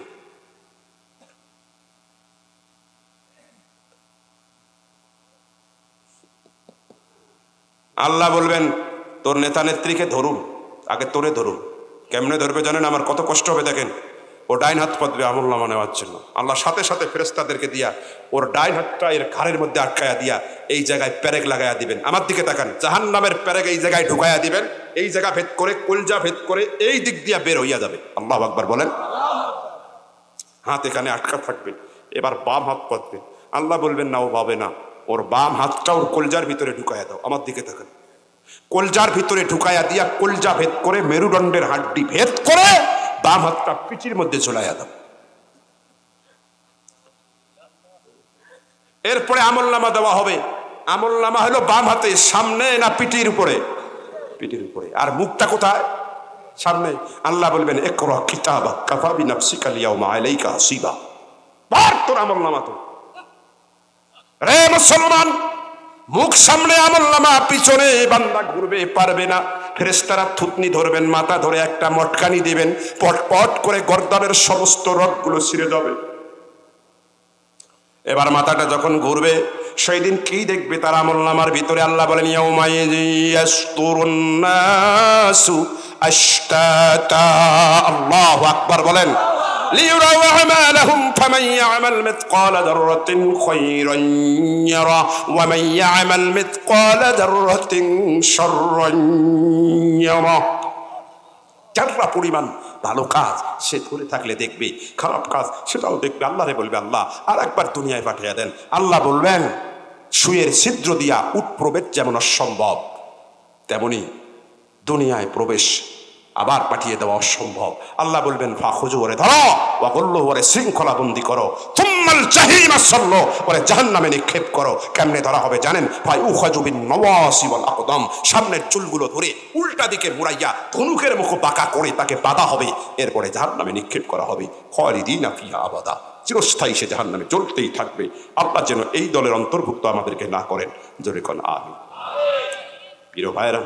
আল্লাহ বলবেন তোর নেতা নেত্রীকে ধরুন, আগে তোরে ধরুন। কেমনে ধরবে জানেন? আমার কত কষ্ট হবে দেখেন। ও ডাইন হাত পাতবে আমলনামা নেওয়ার জন্য, আল্লাহ সাথে সাথে ফেরেশতাদেরকে দিয়া ওর ডাইন হাতটা এর ঘাড়ের মধ্যে আটকায়া দিয়া এই জায়গায় প্যারেক লাগাইয়া দিবেন। আমার দিকে তাকান, জাহান্নামের প্যারেক এই জায়গায় ঢুকাইয়া দিবেন, এই জায়গা ভেদ করে কলজা ভেদ করে এই দিক দিয়া বের হইয়া যাবে। আল্লাহু আকবার বলেন। হাত এখানে আটকা থাকবে, এবার বাম হাত পাতবে। আল্লাহ বলবেন না ও পাবে না, ওর বাম হাতটা ওর কলজার ভিতরে ঢুকাইয়া দাও। আমার দিকে তাকান, কলজার ভিতরে ঢুকাইয়া দিয়া কলজা ভেদ করে মেরুদণ্ডের হাড্ডি ভেদ করে বাম হাতটা পিচির মধ্যে ঝোলাইয়া দাও। এরপরে আমলনামা দেওয়া হবে। আমলনামা হলো বাম হাতে, সামনে না পিঠির উপরে? পিঠির উপরে। আর মুখটা কোথায়? সামনে। আল্লাহ বলবেন ইকরা কিতাবাক কাফা বিনাফসিকা আল-ইয়াওমা আলাইকা হাসিবা। পড় তোর আমলনামা। তো রে মুসলমান, মুখ সামনে আমলনামা, পিছনে বান্দা ঘুরবে, পারবে না। ফেরেশতারা থুতনি ধরবেন, মাথা ধরে একটা মটকানি দিবেন, পট পট করে গর্দানের সমস্ত রগগুলো ছিঁড়ে যাবে। এবার মাথাটা যখন ঘুরবে, সেই দিন কি দেখবে তার আমলনামার ভিতরে? আল্লাহ বলেন ইয়াউমা ইয়াসতুরুন নাসু আশতাতা। আল্লাহু আকবার বলেন। লিইউরাউ আমালাহুম ফামান ইয়ামাল মিথকালা যাররাতিন খায়রান ইয়ারা ওয়া মান ইয়ামাল মিথকালা যাররাতিন শাররান ইয়ারা। যারা পরিমাণ ভালো কাজ সে করে থাকলে দেখবে, খারাপ কাজ সেটাও দেখবে। আল্লাহরে বলবে আল্লাহ আর একবার দুনিয়ায় পাঠিয়ে দেন। আল্লাহ বলবেন সুয়ের ছিদ্র দিয়া উট প্রবেশ যেমন অসম্ভব, তেমনি দুনিয়ায় প্রবেশ আবার পাঠিয়ে দেওয়া অসম্ভব। আল্লাহ বলবেন ফাখুজু, ওরে ধরো, ওয়াগুল্লু, ওরে শৃঙ্খলা বন্দি করো, তুম্মাল জাহিমা সাল্লো, ওরে জাহান্নামে নিক্ষেপ করো। কেমনে ধরা হবে জানেন? ফায়ুখাযু বিন নওয়াসি ওয়াল আকদাম, সামনের চুলগুলো ধরে উল্টা দিকে মুড়াইয়া ধনুকের মুখ বাঁকা করে তাকে বাঁধা হবে, এরপরে জাহান্নামে নিক্ষেপ করা হবে। খালিদিনা ফিহা আবাদা, চিরস্থায়ী সে জাহান্নামে জ্বলতেই থাকবে। আল্লাহ যেন এই দলের অন্তর্ভুক্ত আমাদেরকে না করেন। জোরে কোন আমিন। প্রিয় ভাইরা,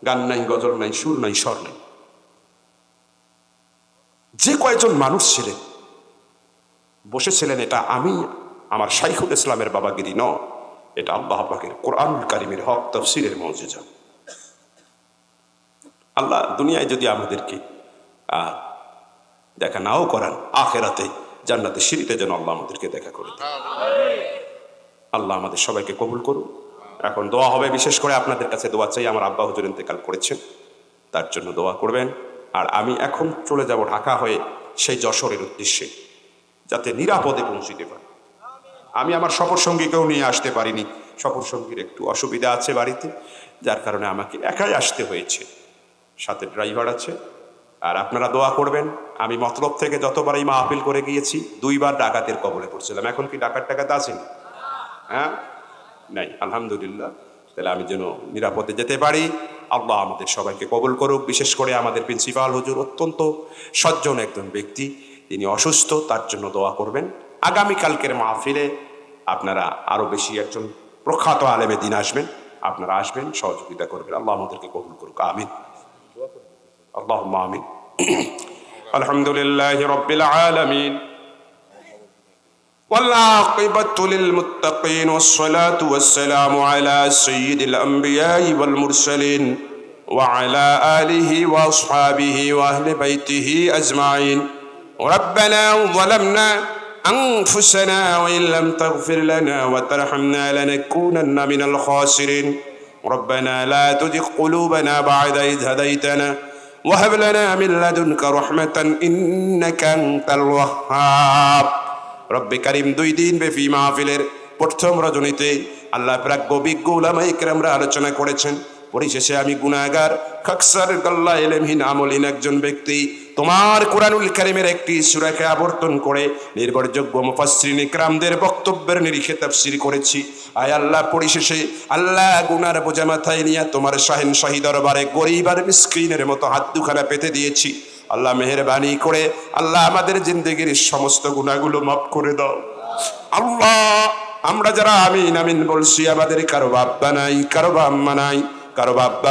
গান নাই, গজল নাই, সুর নাই, স্বর নাই। যে কয়জন মানুষ ছিলেন, বসেছিলেন, এটা আমি আমার শাইখুল ইসলামের বাবাগিরি ন, এটা আল্লাহ পাকের কোরআনুল কারীমের হক তাফসীরের মুজিজা। আল্লাহ দুনিয়ায় যদি আমাদেরকে দেখা নাও করান, আখেরাতে জান্নাতে সিঁড়িতে যেন আল্লাহ আমাদেরকে দেখা করে দেন। আল্লাহ আমাদের সবাইকে কবুল করুন। এখন দোয়া হবে, বিশেষ করে আপনাদের কাছে দোয়া চাই। আমার আব্বা হুজুর ইন্তেকাল করেছেন, তার জন্য দোয়া করবেন। আর আমি এখন চলে যাব ঢাকা হয়ে সেই যশোরের উদ্দেশ্যে, যাতে নিরাপদে পৌঁছিতে পারি। আমি আমার সফর সঙ্গীকেও নিয়ে আসতে পারিনি, সফর সঙ্গীর একটু অসুবিধা আছে বাড়িতে, যার কারণে আমাকে একাই আসতে হয়েছে। সাথে ড্রাইভার আছে। আর আপনারা দোয়া করবেন। আমি মতলব থেকে যতবারই মাহফিল করে গিয়েছি 2 বার ডাকাতের কবলে পড়ছিলাম। এখন কি ডাকাত আছেন? হ্যাঁ, নাই, আলহামদুলিল্লাহ। তাহলে আমি যেন নিরাপদে যেতে পারি। আল্লাহ আমাদের সবাইকে কবুল করুক। বিশেষ করে আমাদের প্রিন্সিপাল হুজুর অত্যন্ত সজ্জন একজন ব্যক্তি, তিনি অসুস্থ, তার জন্য দোয়া করবেন। আগামীকালকের মাহফিলে আপনারা আরো বেশি একজন প্রখ্যাত আলেমে দিন আসবেন, আপনারা আসবেন, সহযোগিতা করবেন। আল্লাহ আমাদেরকে কবুল করুক, আমিন, আল্লাহুম্মা আমিন। আলহামদুলিল্লাহি রাব্বিল আলামিন والعاقبة للمتقين والصلاة والسلام على سيد الأنبياء والمرسلين وعلى آله وأصحابه وأهل بيته أجمعين. ربنا ظلمنا أنفسنا وإن لم تغفر لنا وترحمنا لنكونن من الخاسرين. ربنا لا تزغ قلوبنا بعد إذ هديتنا وهب لنا من لدنك رحمة إنك أنت الوهاب. রব্বে কারিম, 2 দিন ব্যাপী মাহফিলের প্রথম রজনীতে আল্লাহ প্রাজ্ঞ বিজ্ঞ উলামায়ে কেরামরা আলোচনা করেছেন। পরিশেষে আমি গুনাহগার, খাকসার, গাল্লা, ইলমহীন, আমলহীন একজন ব্যক্তি তোমার কোরআনুল কারীমের একটি সূরাকে আবর্তন করে নির্ভরযোগ্য মুফাসসিরিন ইকরামদের বক্তব্যের নিরিখে তাফসীর করেছি। আয় আল্লাহ, পরিশেষে আল্লাহ গুনার বোঝা মাথায় নিয়ে তোমার শাহিনশাহী দরবারে গরীব আর মিসকিনের মতো হাত দুখানা পেতে দিয়েছি। আল্লাহ মেহেরবানি করে আল্লাহ আমাদের জিন্দেগির সমস্ত গুনাহগুলো মাফ করে দাও। আল্লাহ, আমরা যারা আমিন আমিন বলছি, আমাদের কারো বাবা নাই, কারো আম্মা নাই, কারো বাবা